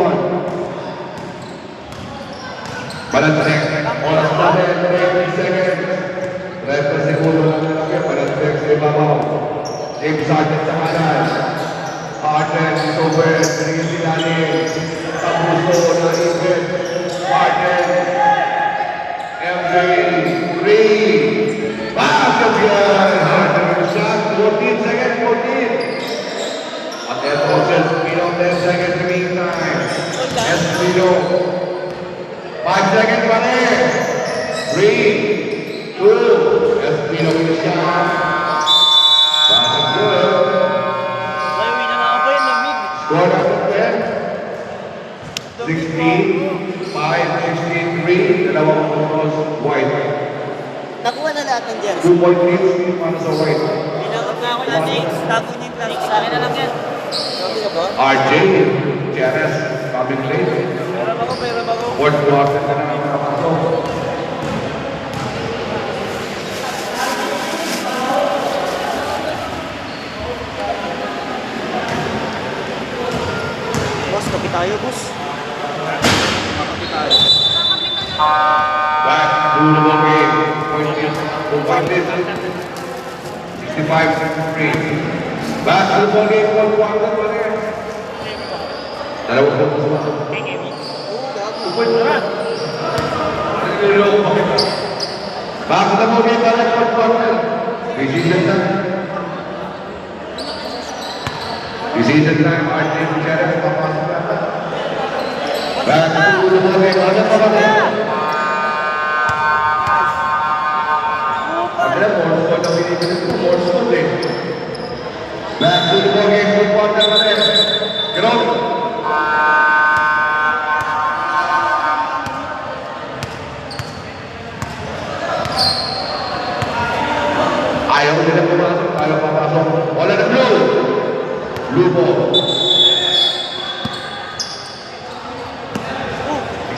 Balantek, oras natin, 30 seconds. 30 segundo lang nilagyan, Balantek sa ibabaw. James Harden sa kanan. Harden, Sober, pinigil si Dani. Tapuso, naibit. Harden. MJ, 3. Basket yan! Harden yung shot, 14 seconds, 14. At eto, Espino, 10 seconds remaining time. Espino. 5 seconds pa rin. 3, 2, Espino with the shot. Basket good. Score number 10. 16, 5, 16, 3. Dalawang puntos, White. Nakuha na lahat ng Jens. 2 point lead para sa White. Pinakot na ako na James. Tago niya yung class. Sa akin na lang yan. Sabi na ba? RJ, Jerez, coming late. Pera ba ko? Fourth quarter na lang nakapasok. Boss, kapi tayo, boss. Kapi tayo. Back to the ball game. Point is 65-63. Back to the ball game. 1 quarter pa rin. Dalawang puntos na. Back to the ball game. Dalawang quarter. Decision time. Decision time. RJ Gutierrez papasok na. Back to the ball game. Ano pa ba na? Back to the ball game, 4 quarter pa rin. Ganon. Ayaw nila pumasok, ayaw papasok. Wala na blue. Blue ball.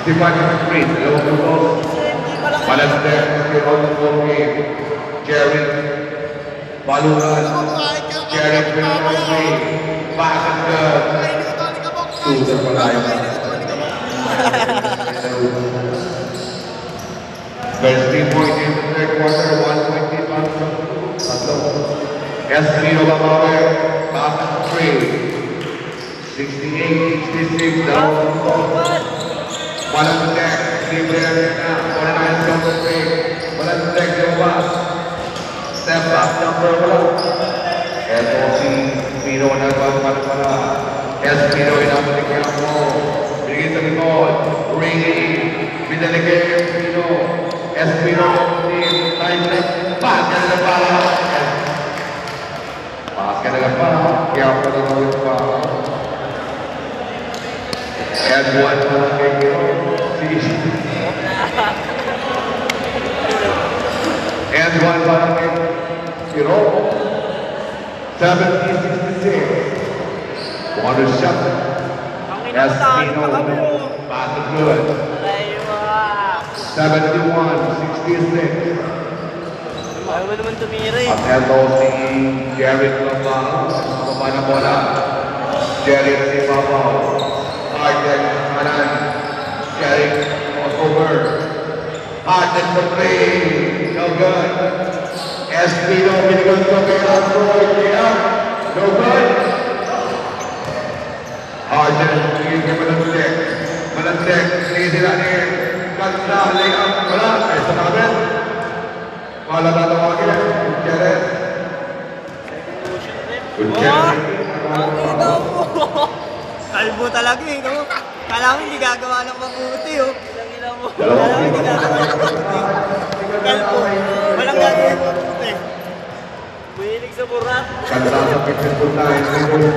65-3, dalawang blue ball. Balantek, on the ball game. Jerry. Baluran. Jerry Pinay. Basket good. Susan Malayo. There's 3 points in the third quarter, 1 point in Tatlo. Espino Babawe. Basket 3. 68-66. Dalawang ball. Balantek. Libre na. 49 number 3. Balantek lumabas. Step back number 1. Eto si Espino nagpapala. Espino inabalik mo. Binigay sa likod. Ringing. Pinalike Espino. Espino. Time check. Basket na pa. Basket na pa. Kaya pa na ulit pa. And one pa lang kayo. And one pa lang kayo. 70-66. Water shot. Espino. Basket good. 71-66. Ayaw mo naman tumira eh. Ang ito si Jerry Lambang. Baba na bola. Jerry si Babaw. Arden kanan. Jerry over. Arden for three. No good. Espino binigyan ko kay Android. No good. Arden binigyan kay Malandek. Malandek. Sige sila ni Ganda. Layup. Wala. Ay sa namin. Wala na tawagin. Gutierrez. Gutierrez. Kalbo talaga eh, no? Kala mo hindi gagawa ng mabuti, oh. Dalawa. Kala mo hindi gagawa ng mabuti. Kalbo. Walang gagawin ng mabuti. Buhilig sa burat. Ganda sa 59. Good.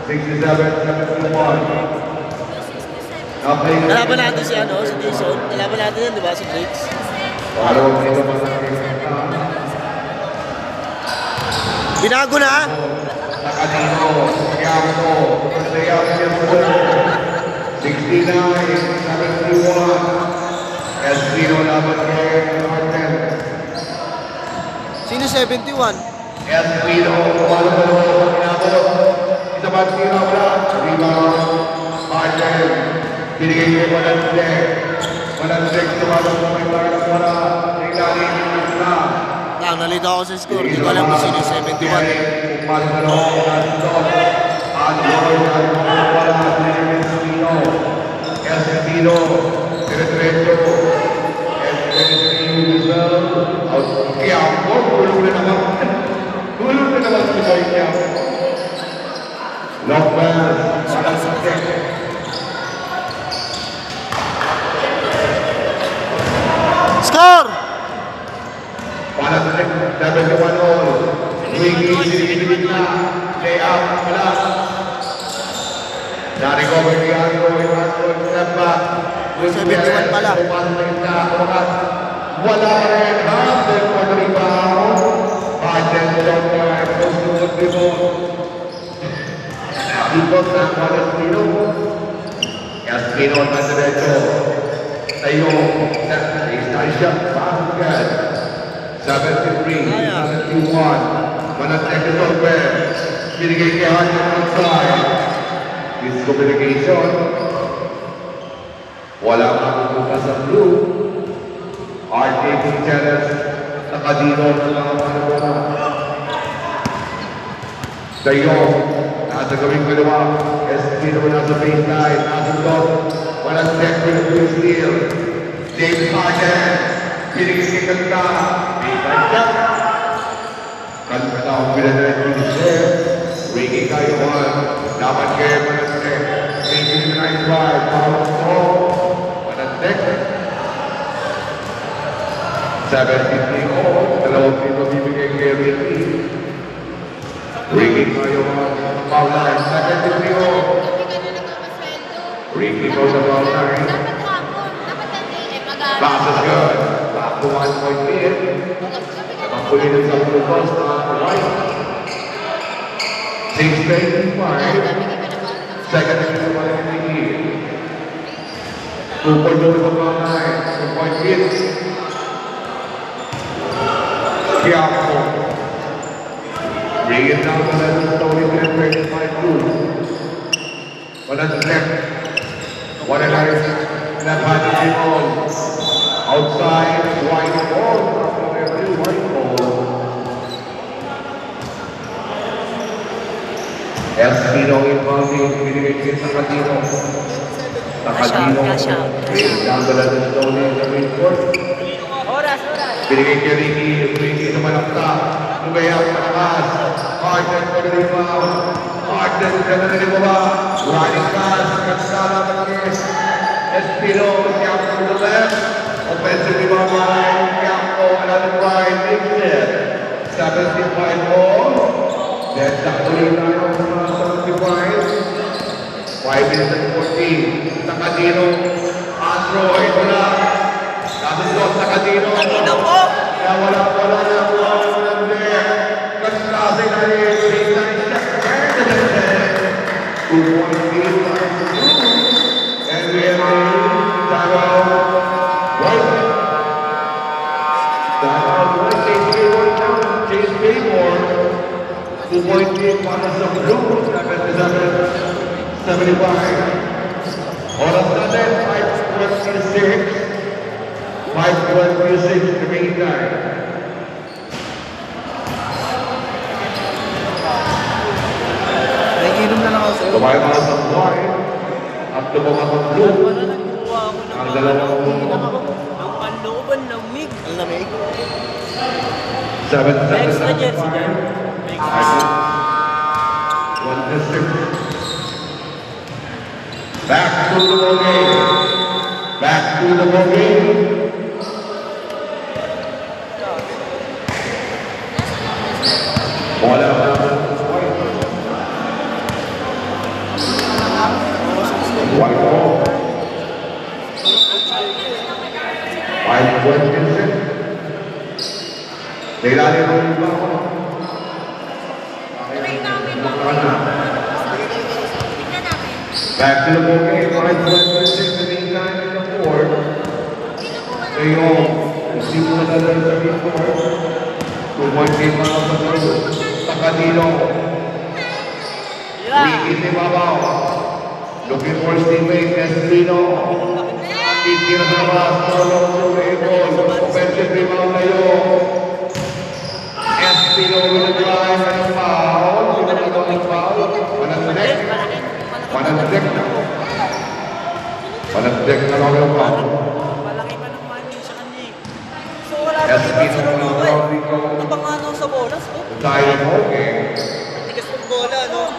67-71. Kalaban natin si ano, si Jason. Kalaban natin yan, di ba? Si Blakes. Parang dito pa natin. Binago na! Nakadino, Quiamco, Sayaw, 69-71. Espino laban kay Martin. Sino 71? Espino, kumalo-malo, pinabot. Isa ba tira wala? Rebound, Martin. Binigay kay Malandek. Malandek, kumalo-malo, may parang wala. Tinglalim, na. Nalito ako sa score. Hindi ko alam kung sino 71. Espino, diretso. Espino, kaya ako, tulong na naman. Tulong na naman sa kanya. Long pass. Score! Para sa 71 all. Wiggy, sinigilid na. Lay-up, wala. Na-recover ni Android, step back. 71 pala. Wala ka rin. Handle for the rebound. Handle for the rebound. Ikot na ang Espino. Espino na diretso. Tayo. Baseline shot. Basket. 73-71. Manatech is open. Binigay kay Handle outside. Miscommunication. Wala kang bukas sa blue. RJ Gutierrez. Nakadino na lang ang wala. Tayo. Nasa gawing kalawa. Espino nasa baseline. Nasa top. Walang tech with a blue steal. James Harden. Binigay kay Ganda. Baseline shot. Ganda ang pinadala ni Michelle. Ricky Kayuan. Dapat kayo Manatech. Making the nice drive. Power ball. Manatech. 73 all. Dalawang dito bibigay kay Ricky. Ricky Kayuan. Foul line. 73 all. Ricky goes to foul line. Pass is good. Back to 1 point lead. Nakulitin sa blue post. Right. 6-5. Second and the one in the lead. 2 point to the foul line. 2 point lead. Quiamco. Bring it down to the Tony penetrated by two. But at the left. What a nice left handed ball. Outside, white ball. White ball. Espino involving, binigay kay Nakadino. Nakadino. Down the left is Tony in the midcourt. Binigay kay Ricky. Ricky naman ang top. Lumaya, malakas. Harden for the rebound. Martin, General de Boba, riding fast, Katsala, Marquez, Espino, Campo to the left, offensive rebound line, Campo, another right, makes it. 75 ball. Then Sakulina from 75. 5 minutes and 14. Sakadino, Android, wala. Nasusunod Sakadino. Sakadino po! Kaya wala there. Kasi na rin, and we have a timeout. Timeout, Chase Baymore down. Chase Baymore. 2.8 para sa Blue. 75. All of a sudden, 5:26. 5:26 remaining time. Nakikinom na lang ako sa'yo. Tumayo mga sa buhay at tumawa ng blue. Ang dalawang Ang panlooban lamig. Ang lamig. 7-7-7-5. Back to the ball game. Back to the ball game. Bola. White ball. 5-26. Kailangan mo yung ball. Back to the ball game, 5-26 remaining time in the fourth. Ngayon, isip mo na lang sa before. 2.8 miles ang through. Sakadino. Ricky Tibabaw. Looking for his teammate, Espino. Titira sa labas, Solo Surebol. Offensive rebound na yun. Espino with a drive and a foul. Sino na ng foul? Panagdek. Panagdek na. Panagdek na lang yung foul. Malaki pa ng money sa kanya eh. So wala pa Espino iba sa na lang lupa foul eh. dito. Napanganaw sa bolas oh. Tayo mo, okay. Tigas ng bola no.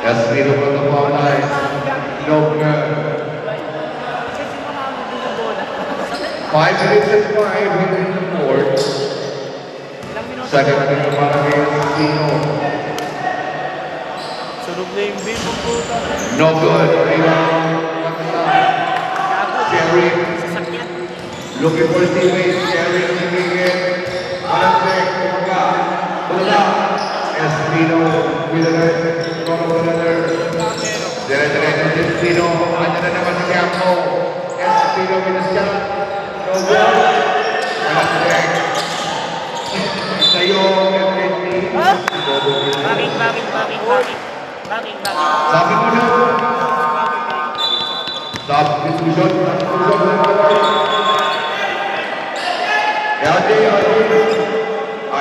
Espino from the foul line. No good. Kasi mahamad din yung bola. 5 minutes and 5 in the fourth. Ilang minuto Second minute para kay Espino. sunog na yung beam ng puta. No good. Rebound. Jerry. Sasakyan. Looking for his teammate. Jerry Rodriguez. Panagdek. Kumaga. Wala. Espino with another. Dire-diretso si Espino. Ano na naman si Campo. Espino with a shot. No good. Panagdek. Sa'yo. Bakit? Sabi mo na. Substitution.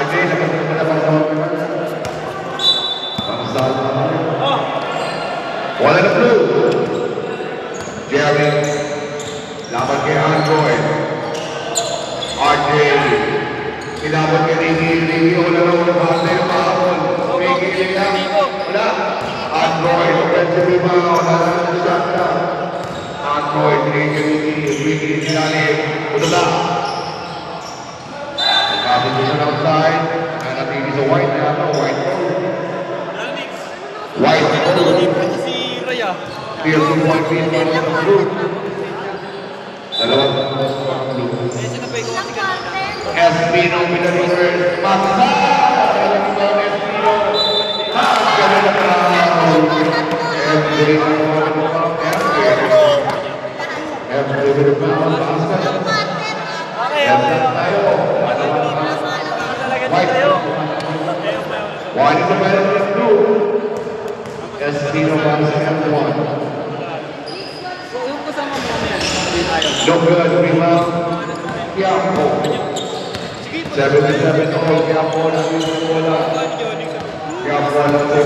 RJ, nakasama na para sa mga wala na blue. Jerry. Laban kay Android. RJ. Ilaban kay Ricky. Wala na wala base. Pahabol. Ricky. Wala. Android. Offensive rebound. Wala na shot na. Android. Ricky. Sinali. Udala. Competition outside. Nanatili sa white na ito. White. White. Si Raya. Field 2.8 para sa blue. Dalawang blue. Espino with the reverse. Maksa! Espino. Ganun na crowd. Every with the foul. Tayo. White. White is the better than blue. Espino para sa M1. Yung kasama mo yan. No good. Rebound. Quiapo. 7-7 all. Quiapo na yung bola. Quiapo na sa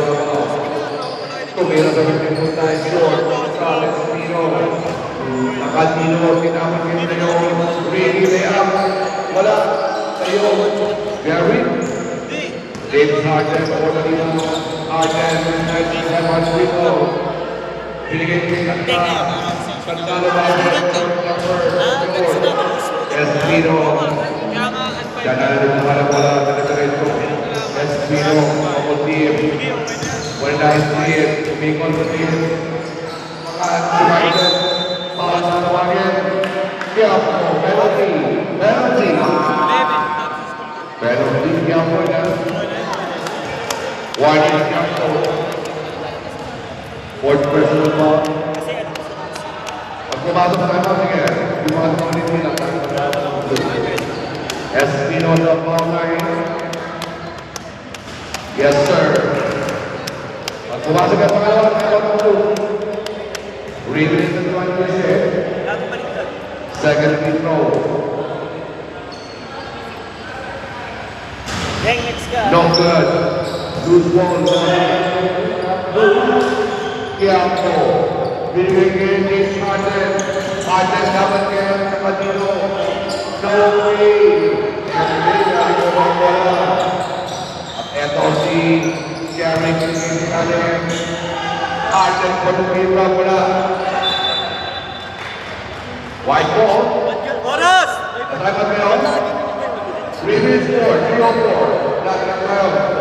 tumira sa mga tayo. Short. Espino. Nakatino. Tinaman kita yung really layup. Wala. Tayo. Gary. David Harden. Bola nila. Arden, 97 people. Binigay ni Santalo Bayan, Espino. Diyan na rin ang bola sa Nagareto. Espino, Opal team. Wala team, Tumikon sa team. Maka-United, Palasanawagan. Kiyapo, penalty. Penalty, Kiyapo na. Warning, Kiyapo. Fourth personal ball. Pag pumasok sa kanya, sige. Pumasok sa kanya nila. Espino sa ball line. Yes, sir. Pag pumasok ka sa kanya, Reading the 20%. Second free throw. Next ka. No good. Lose one. Kiyapo. Binigay ni Arden. Arden dapat kaya sa Matino. No way. At eto si Jeremy si Arden. Arden po lumibra pala. White ball. Oras! Time at ngayon. 3 minutes more. 3:04. Lahat na tayo.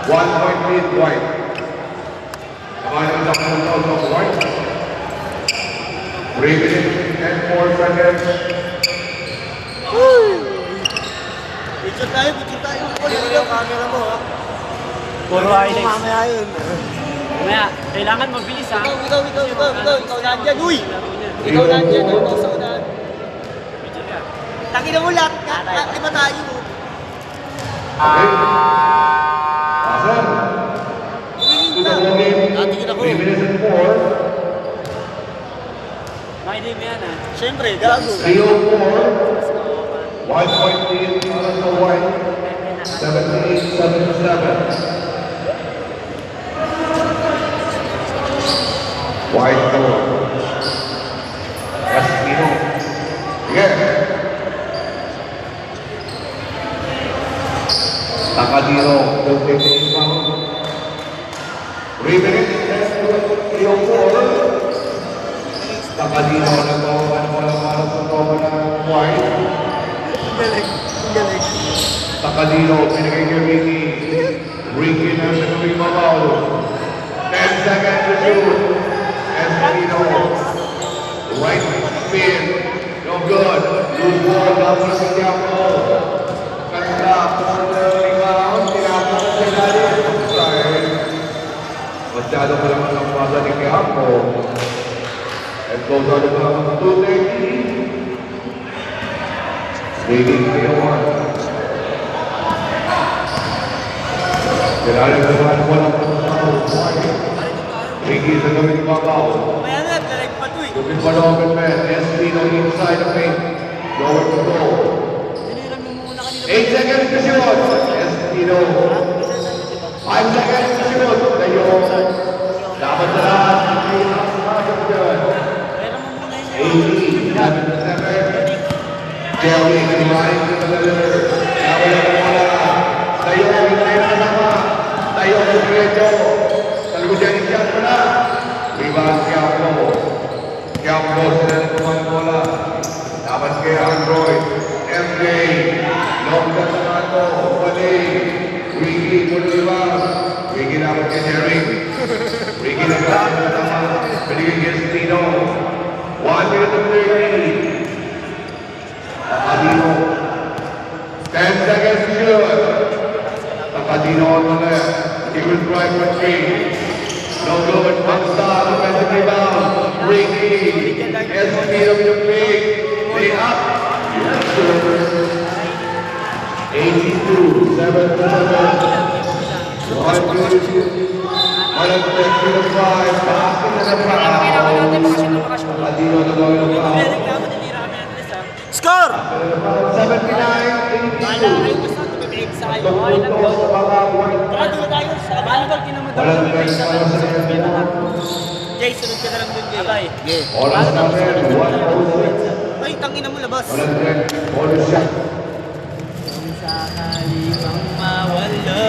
One point lead, White. Commanding the full of White. 3 minutes and 4 seconds. Picture tayo. Picture yung camera mo, ha? Puro highlights. Mamaya yun. Mamaya, kailangan mabilis ha. Ikaw nandyan, uy! Ikaw nandyan, ikaw sa unahan. Tangina mo lahat, lima tayo. Okay. Awesome. To the ball game. 3 minutes and 4. Makinig mo yan ha. Siyempre, gago. 3:04. 1 point lead on the White. 78-77. White goal. Espino. Again. Takadiro. Don't take the inbound. 3 minutes and 3:04. Takadiro nagbawa para sa tropa ng White. Galing. Takadiro, pinagay kay Ricky. Ricky na sa kaming mabaw. 10 seconds to shoot. Espino. Right spin. No good. Lose ball. Dapat sa Quiapo. Kanda. Corner. Rebound. Tinapos sa ilalim. Masyado pa naman ang pasa ni Quiapo. And goes on to the 2:30. Leading 3-1. Kailangan sa mga walang pagkakao. Ricky sa gawin babaw. Kaya nga, direct pa to eh. Looking for the open man. Espino inside the paint. Nowhere to go. 8 seconds to shoot. Espino. 5 seconds to shoot. Tayo. Dapat sa lahat. 80, 77. Jerry, kaniwain sa deliver. Nawala na mula. Tayo, hintay na sama. Tayo, Pedro. Talago dyan, isyan mo na. Rebound, Quiapo. Quiapo, sila na kumang bola. Dapat kay Android. MJ. Long sa Samato. Wale. Ricky, mula rebound. Ricky dapat kay Jerry. Ricky na kasi na sama. Pinigay kay Stino. 1 minute and 30. Takadino. 10 seconds to shoot. Takadino on the left. He will drive for 3. No good. Pakistan, offensive rebound. Ricky. Espino with a big. Lay up. 82, 7-7. 135. Passing to the foul. Takadino na going to foul. Score! 79-82. Tungkol sa mga white. Tara, dito tayo. Sa volleyball, kinamad Walang best para sa Jay, sunod ka na lang dun, Jay. Abay. Sige. Oras natin, 1:06. Ay, tangin na mo, labas. 100, all shot. Kung sakali mang mawala.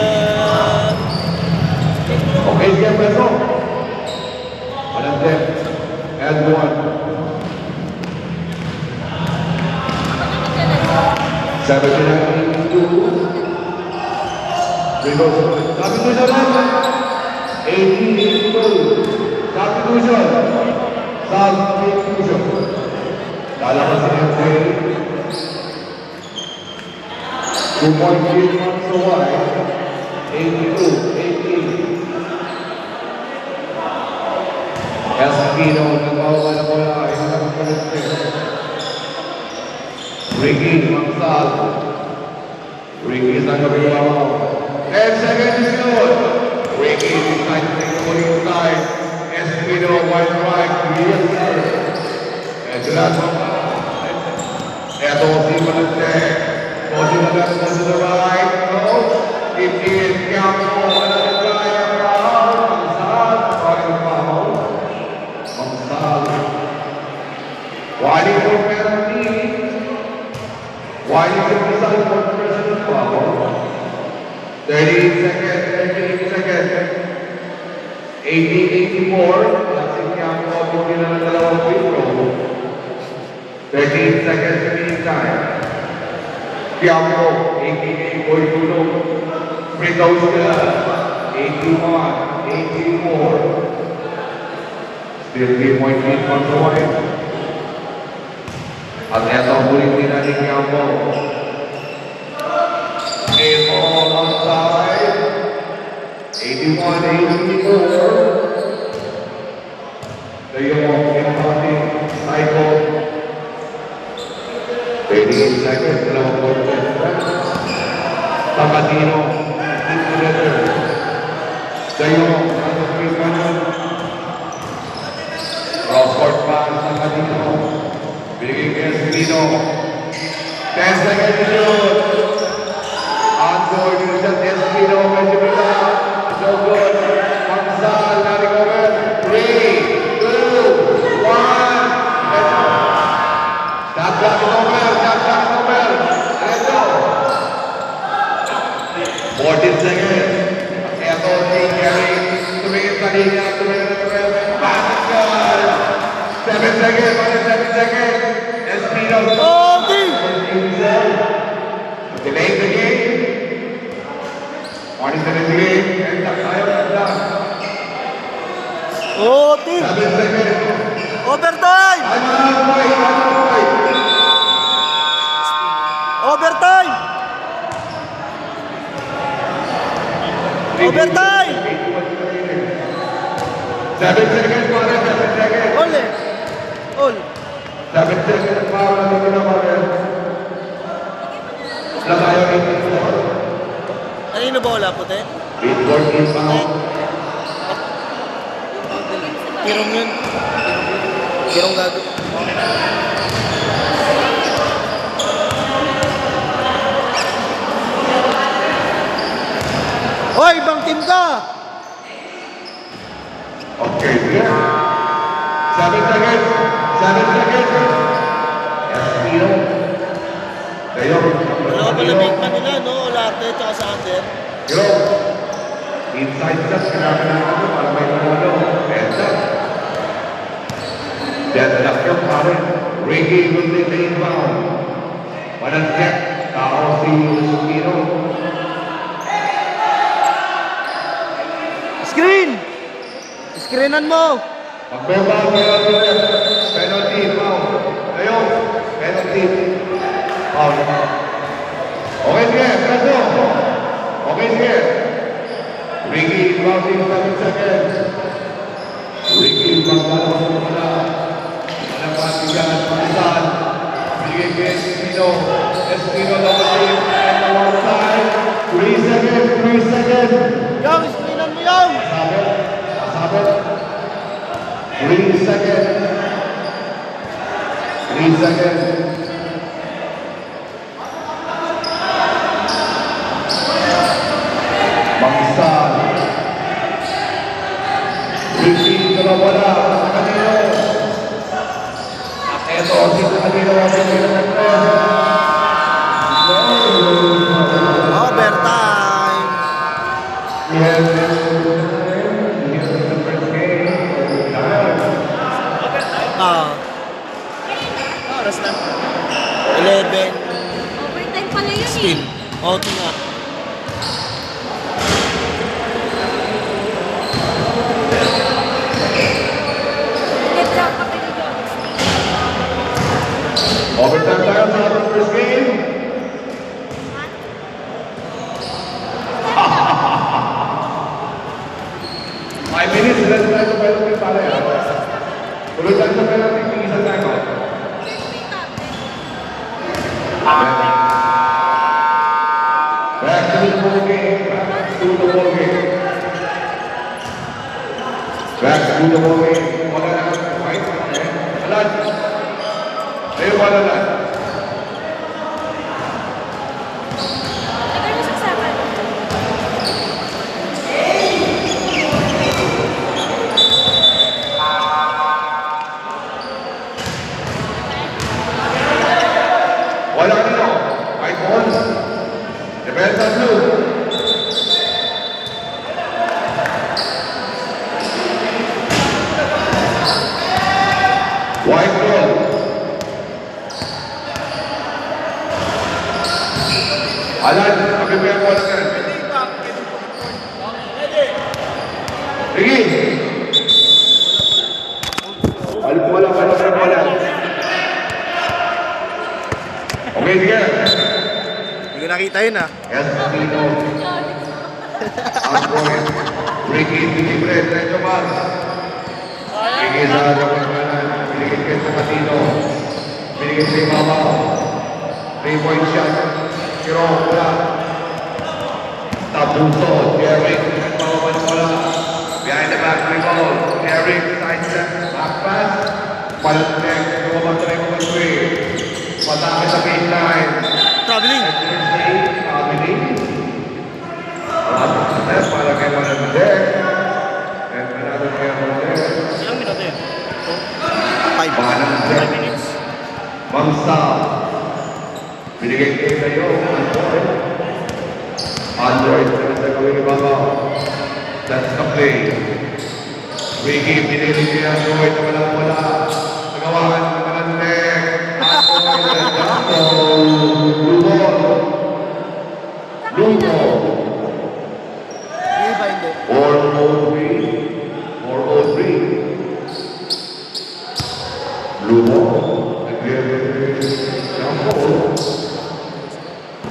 Okay, sige, preso. 100, and 1. 79-82. Substitution lang. 80-82. Substitution. Substitution. Lalabas si MJ. 2-point lead once away. 82-18. Espino, nagbawa na bola. Ayaw na magpalit. Ricky, Mangsal. Ricky is not going to allow. 10 seconds is good. Ricky decides to take the ball inside. Espino, wide right. Yes, sir. And to that one. Eto si Malante. Go to the left, go to the right. No. It is Campo. Another guy around. Mangsal. Sorry, foul. Mangsal. Wali for penalty. Why is it decided for personal foul? 38 seconds, 38 seconds. 80-84. That's in Campo. Hindi na ng dalawang free throw. 13 seconds to be time. Campo, aka Boy Tulo. Free throws nila. 81-84. Still 3-point lead for Troy. At ito ang ulit nila ni Campo. Ball outside. 81-84. Dayong inbounding cycle. 38 seconds. Dalawang quarter. Tagatino. Keep together. Dayong. Cross-court pass. Tagatino. Bigay kay Espino. 10 seconds to shoot. Andor dito sa Espino. Medyo bila. So good. Mangsal. Naring over. 3, 2, 1. Shot clock is over. Shot clock is over. Let's go. 14 seconds. Ito si Gary. Tumingin sa linya. Tumingin sa linya. Basket. 7 seconds. 7 seconds. Espino. Delaying the game. 40 seconds the game. And the time is done. Oh, team! 7 seconds. Overtime! Time out, boy. Time out, boy. Overtime! Overtime! 7 seconds, pare. 7 seconds. All eh. All. 7 seconds, pare. Dito na, pare. Wala tayo 84. Kanino ba wala puti? Midcourt inbound. Tirong yun. Tirong gago. Hoy, ibang team ka! Okay, yeah. 7 seconds. 7 seconds. Espino. Tayo. Wala pala big man nila, no? Olarte, tsaka sa atin. Yo. Inside shot. Kailangan na ako para may tumulong. Benta. Deadlock yung pare. Ricky will take the inbound. Walang check. Tao si Espino. Screen! Screenan mo! Magbebal, penalty, foul. Ayun, penalty. Foul. Okay, sige, preso. Okay, sige. Ricky, inbounding 7 seconds. Ricky, magdalawa sa pala. Manapatigan, Mangsal. Bigay kay Espino. Espino, double team, and the one side. 3 seconds, 3 seconds. Yang, screenan mo yang! Sabit. 3 seconds. 3 seconds. Mangsal. Ricky, wala. Sabino, binigay ng 3. Overtime! Yes, the first game. Oras na. 11, Overtime pala yun 16. eh. OT nga. Nag-drop pa kayo doon. Overtime tayo sa ating first game. Five minutes, less tayo sa penalty pala yan. Tuloy tayo sa penalty, tingin tayo. Back to the ball game. Back to the ball game. Back to the ball game. Wala na. Right? Alan. Ayun wala na. Ikaw yung sasama. Wala dito. White ball. Defense on blue. White ball. Alan, kapipaya mo na yan. Sige. Alam mo lang, alam mo lang. Okay, sige. Hindi ko nakita yun ah. Yes, Camino. Ang Ricky, libre, diretso ba? Ricky sa kanan, binigit kay sa Catino. Binigit kay Mama. 3-point shot. Kiro, wala. Tapuso, Derek, nagpawapan wala. Behind the back, rebound. Derek, side step, back pass. Palantek, lumabas na yung mga patake sa baseline. Traveling! Traveling. That's para kay Palantek. And another kay Palantek. Ilang minuto yun? 5. Palantek. Mamsa. Binigay kayo kayo. Android. Sa gawin ni Baba. That's the play. Ricky, binigay kay Android. Wala. Nagawakan ng Palantek. Lumo. Hindi ba hindi? 403. 403. Lumo.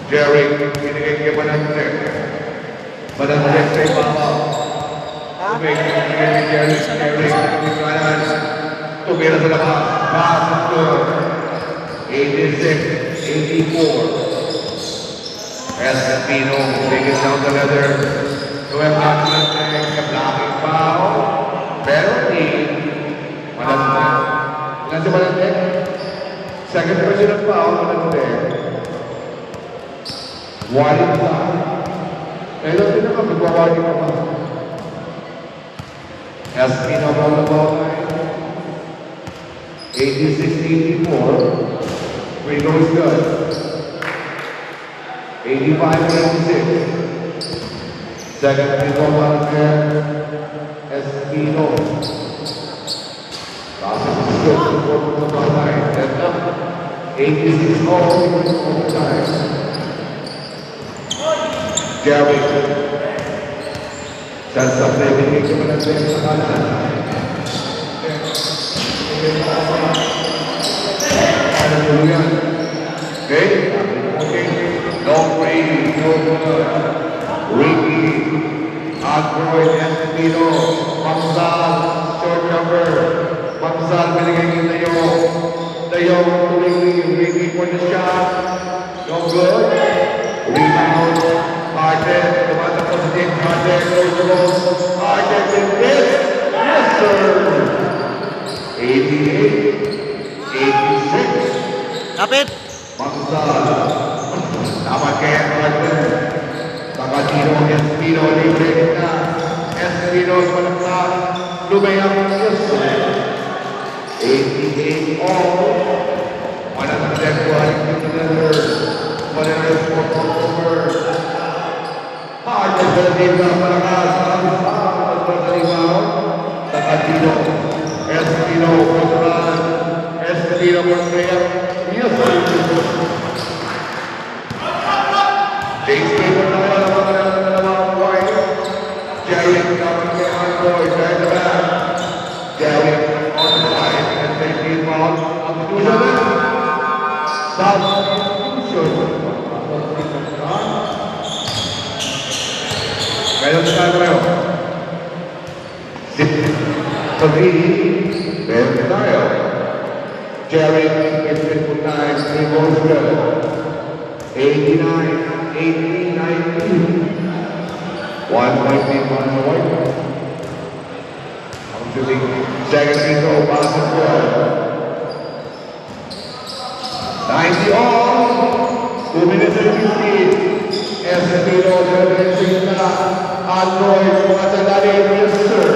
Jerry, binigay kay Palantek. Palantek sa ibaba. Binigay kay Jerry. Tumira sa labas. Pass and score. 86, 84. Espino, taking down the leather. Noel Palantek, blocking foul. Penalty. Palantek. Ilan si Palantek? Second personal foul, Palantek. Warning foul. Penalty naman, magwa-warning ka pa. Espino on the ball line. 86-84. Free throw is good. 85-86. Second free throw out there. Espino. Process is good. Fourth from the ball line. Set up. 86 all overtime. Jerry. Sets up there. Binigay ko na sa kanan. Hallelujah. Okay? Okay. No free. No good. Ricky. Android. Espino. Mamsal. Short number. Mamsal. Binigay kita yung Tayo. Ricky for the shot. No good. Rebound. Harden. Tumatak sa James Harden. Harden with this. Yes, sir. 88, 86. Kapit! Mamsal. Dapat kaya Harden. Takatino, Espino, libre na. Espino, malaksak. Lumayang, yes. 88 all. Manatag po ay Manatag. Manatag po over. Hard na Philippine na malakas. Ang pagpapalimaw. Takatino. Espino. Conran. Espino. Conran. Yes, James Cable na wala naman dalawang point. Jerry coming kay Andoy. Behind the back. Jerry on the side. And they keep on. Substitution. Substitution. Ngayon sa tayo. Pag-ibig. Meron tayo. Jerry is 59. 3 goals good. 89, 18, 19. 1 point lead on the white. I'm shooting second free throw, pass and good. 90 all. 2 minutes and 15. Espino, Jerry na. Andoy, mga sandali, yes sir.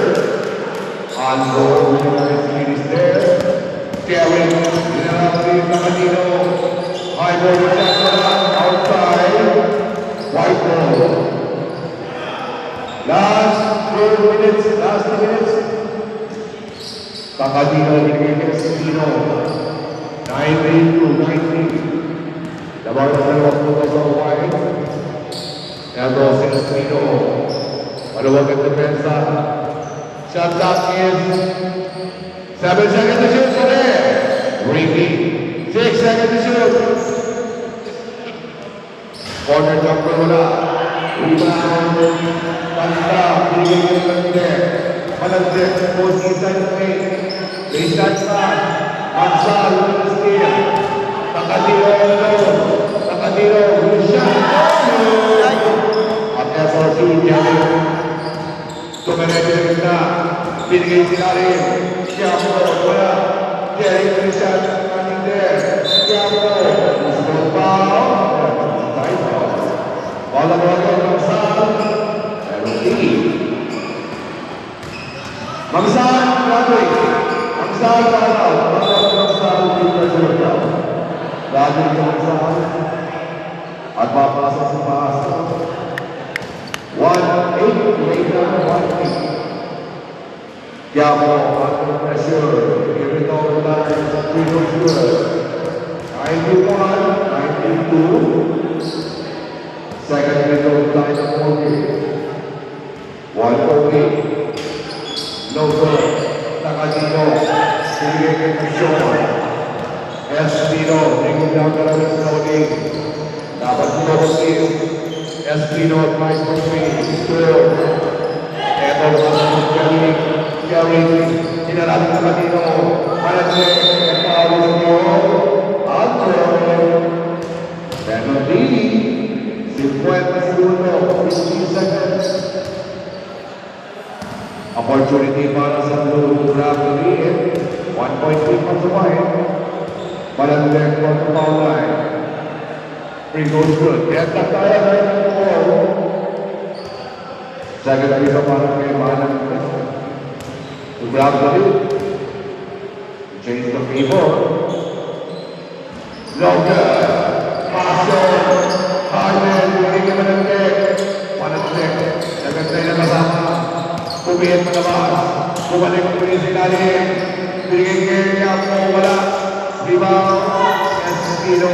Andoy, is there. Jerry, dinarapin na kanino. High ball shot outside. White ball. Last 2 minutes. Kakadino binigay kay Espino. 9-2, 19. Labang na dalawang puntos sa white. Ito si Espino. Maluwag ang depensa. Shot clock is 7 seconds to shoot for there. Ricky. 6 seconds to shoot. Corner jumper wala. Rebound. Panta. Binigay ng Malagdek. Malagdek. Post inside the paint. Baseline shot. Magsal. With the steal. Nakatiro. Nakatiro. Good shot. At SRC. Jerry. Tumanay na. Binigay sila rin. Siyapo. Wala. Jerry. Good shot. There. Siapo. Gusto foul. Bola ng Magsal. Penalty. Magsal. Bradley. Magsal. Magsal. Bradley ng Magsal. At papasok sa paasa. 1-8. Late na 1-8. Siapo. Under pressure. Give it all the time. We don't do it. 91, 92. Second middle line of 108. No good. Nakatino. Sinigay kay Sean. Espino. Tingin down ka lang sa loading. Dapat mo Espino at Mike Murphy. Still. Eto naman Jerry. Sinarap na Nakatino. Malagay. Paolo mo. Penalty. 50 seconds. Opportunity para sa Blue Bradley. 1 point lead from the white. Malagdek from the foul line. Free goes good. Get that tayo na yung ball. Second piece of para kay Malagdek. To Bradley. Change the favor. No good. Paso. Harden. Hindi ka Malagdek. Malagdek. Second tayo na kasama. Pumihit malabas. Bumalik ko rin sila rin. Binigay kay Yapo. Wala. Rebound. Espino.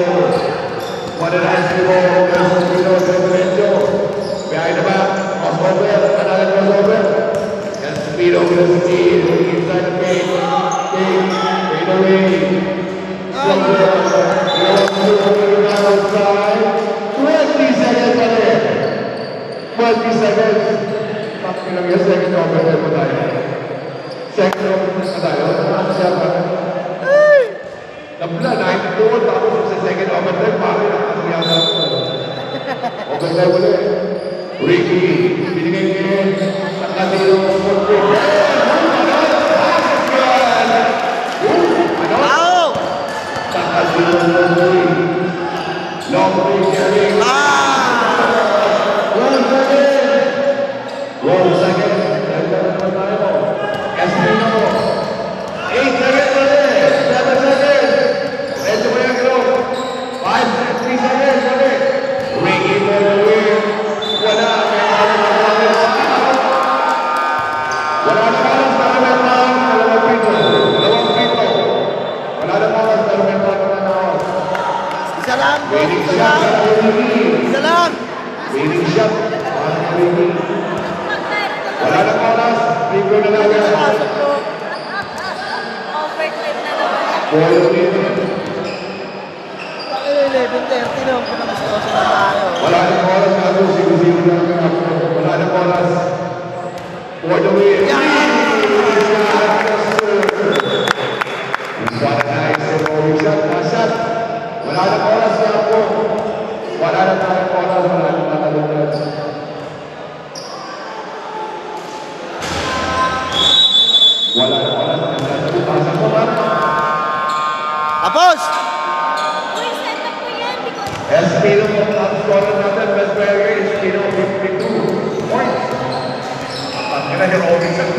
Wala na Espino. Espino. Espino. Behind the back. Crossover. Another crossover. Espino with a steal. Inside the paint. Fade away. Outside. 20 seconds pa rin. 20 seconds. Ilang yung second overtime mo tayo. Second overtime mo tayo. Ano siya ba? Nabla, 9-4. Tapos sa second overtime, pare na. Ano yata ko? Overtime ulit. Ricky. Binigay ngayon. Nakatiro mo po. Ano? Nakatiro mo po. Long break, Jerry. 1 second. Espino. 8 seconds ulit. 7 seconds. Medyo mo yung shot para kay Ricky. Isa lang! Winning shot para kay Ricky. Wala na oras. Libre na lang yan. Overtime na naman. 4 minutes. Bakit 11:30 na? Pinagustosan na tayo. Wala na oras na ito. Sigo-sigo lang ka. Wala na oras. For the win. What a nice throwing shot. Shot. Wala na oras na ako. Wala na tayong oras. Wala na matalungan. Wala na oras. Pasok mo ba? Tapos! Uy, set up ko yan. Di ko Espino po top scorer natin. Best player Espino 52 points. Ang ina yung Robinson.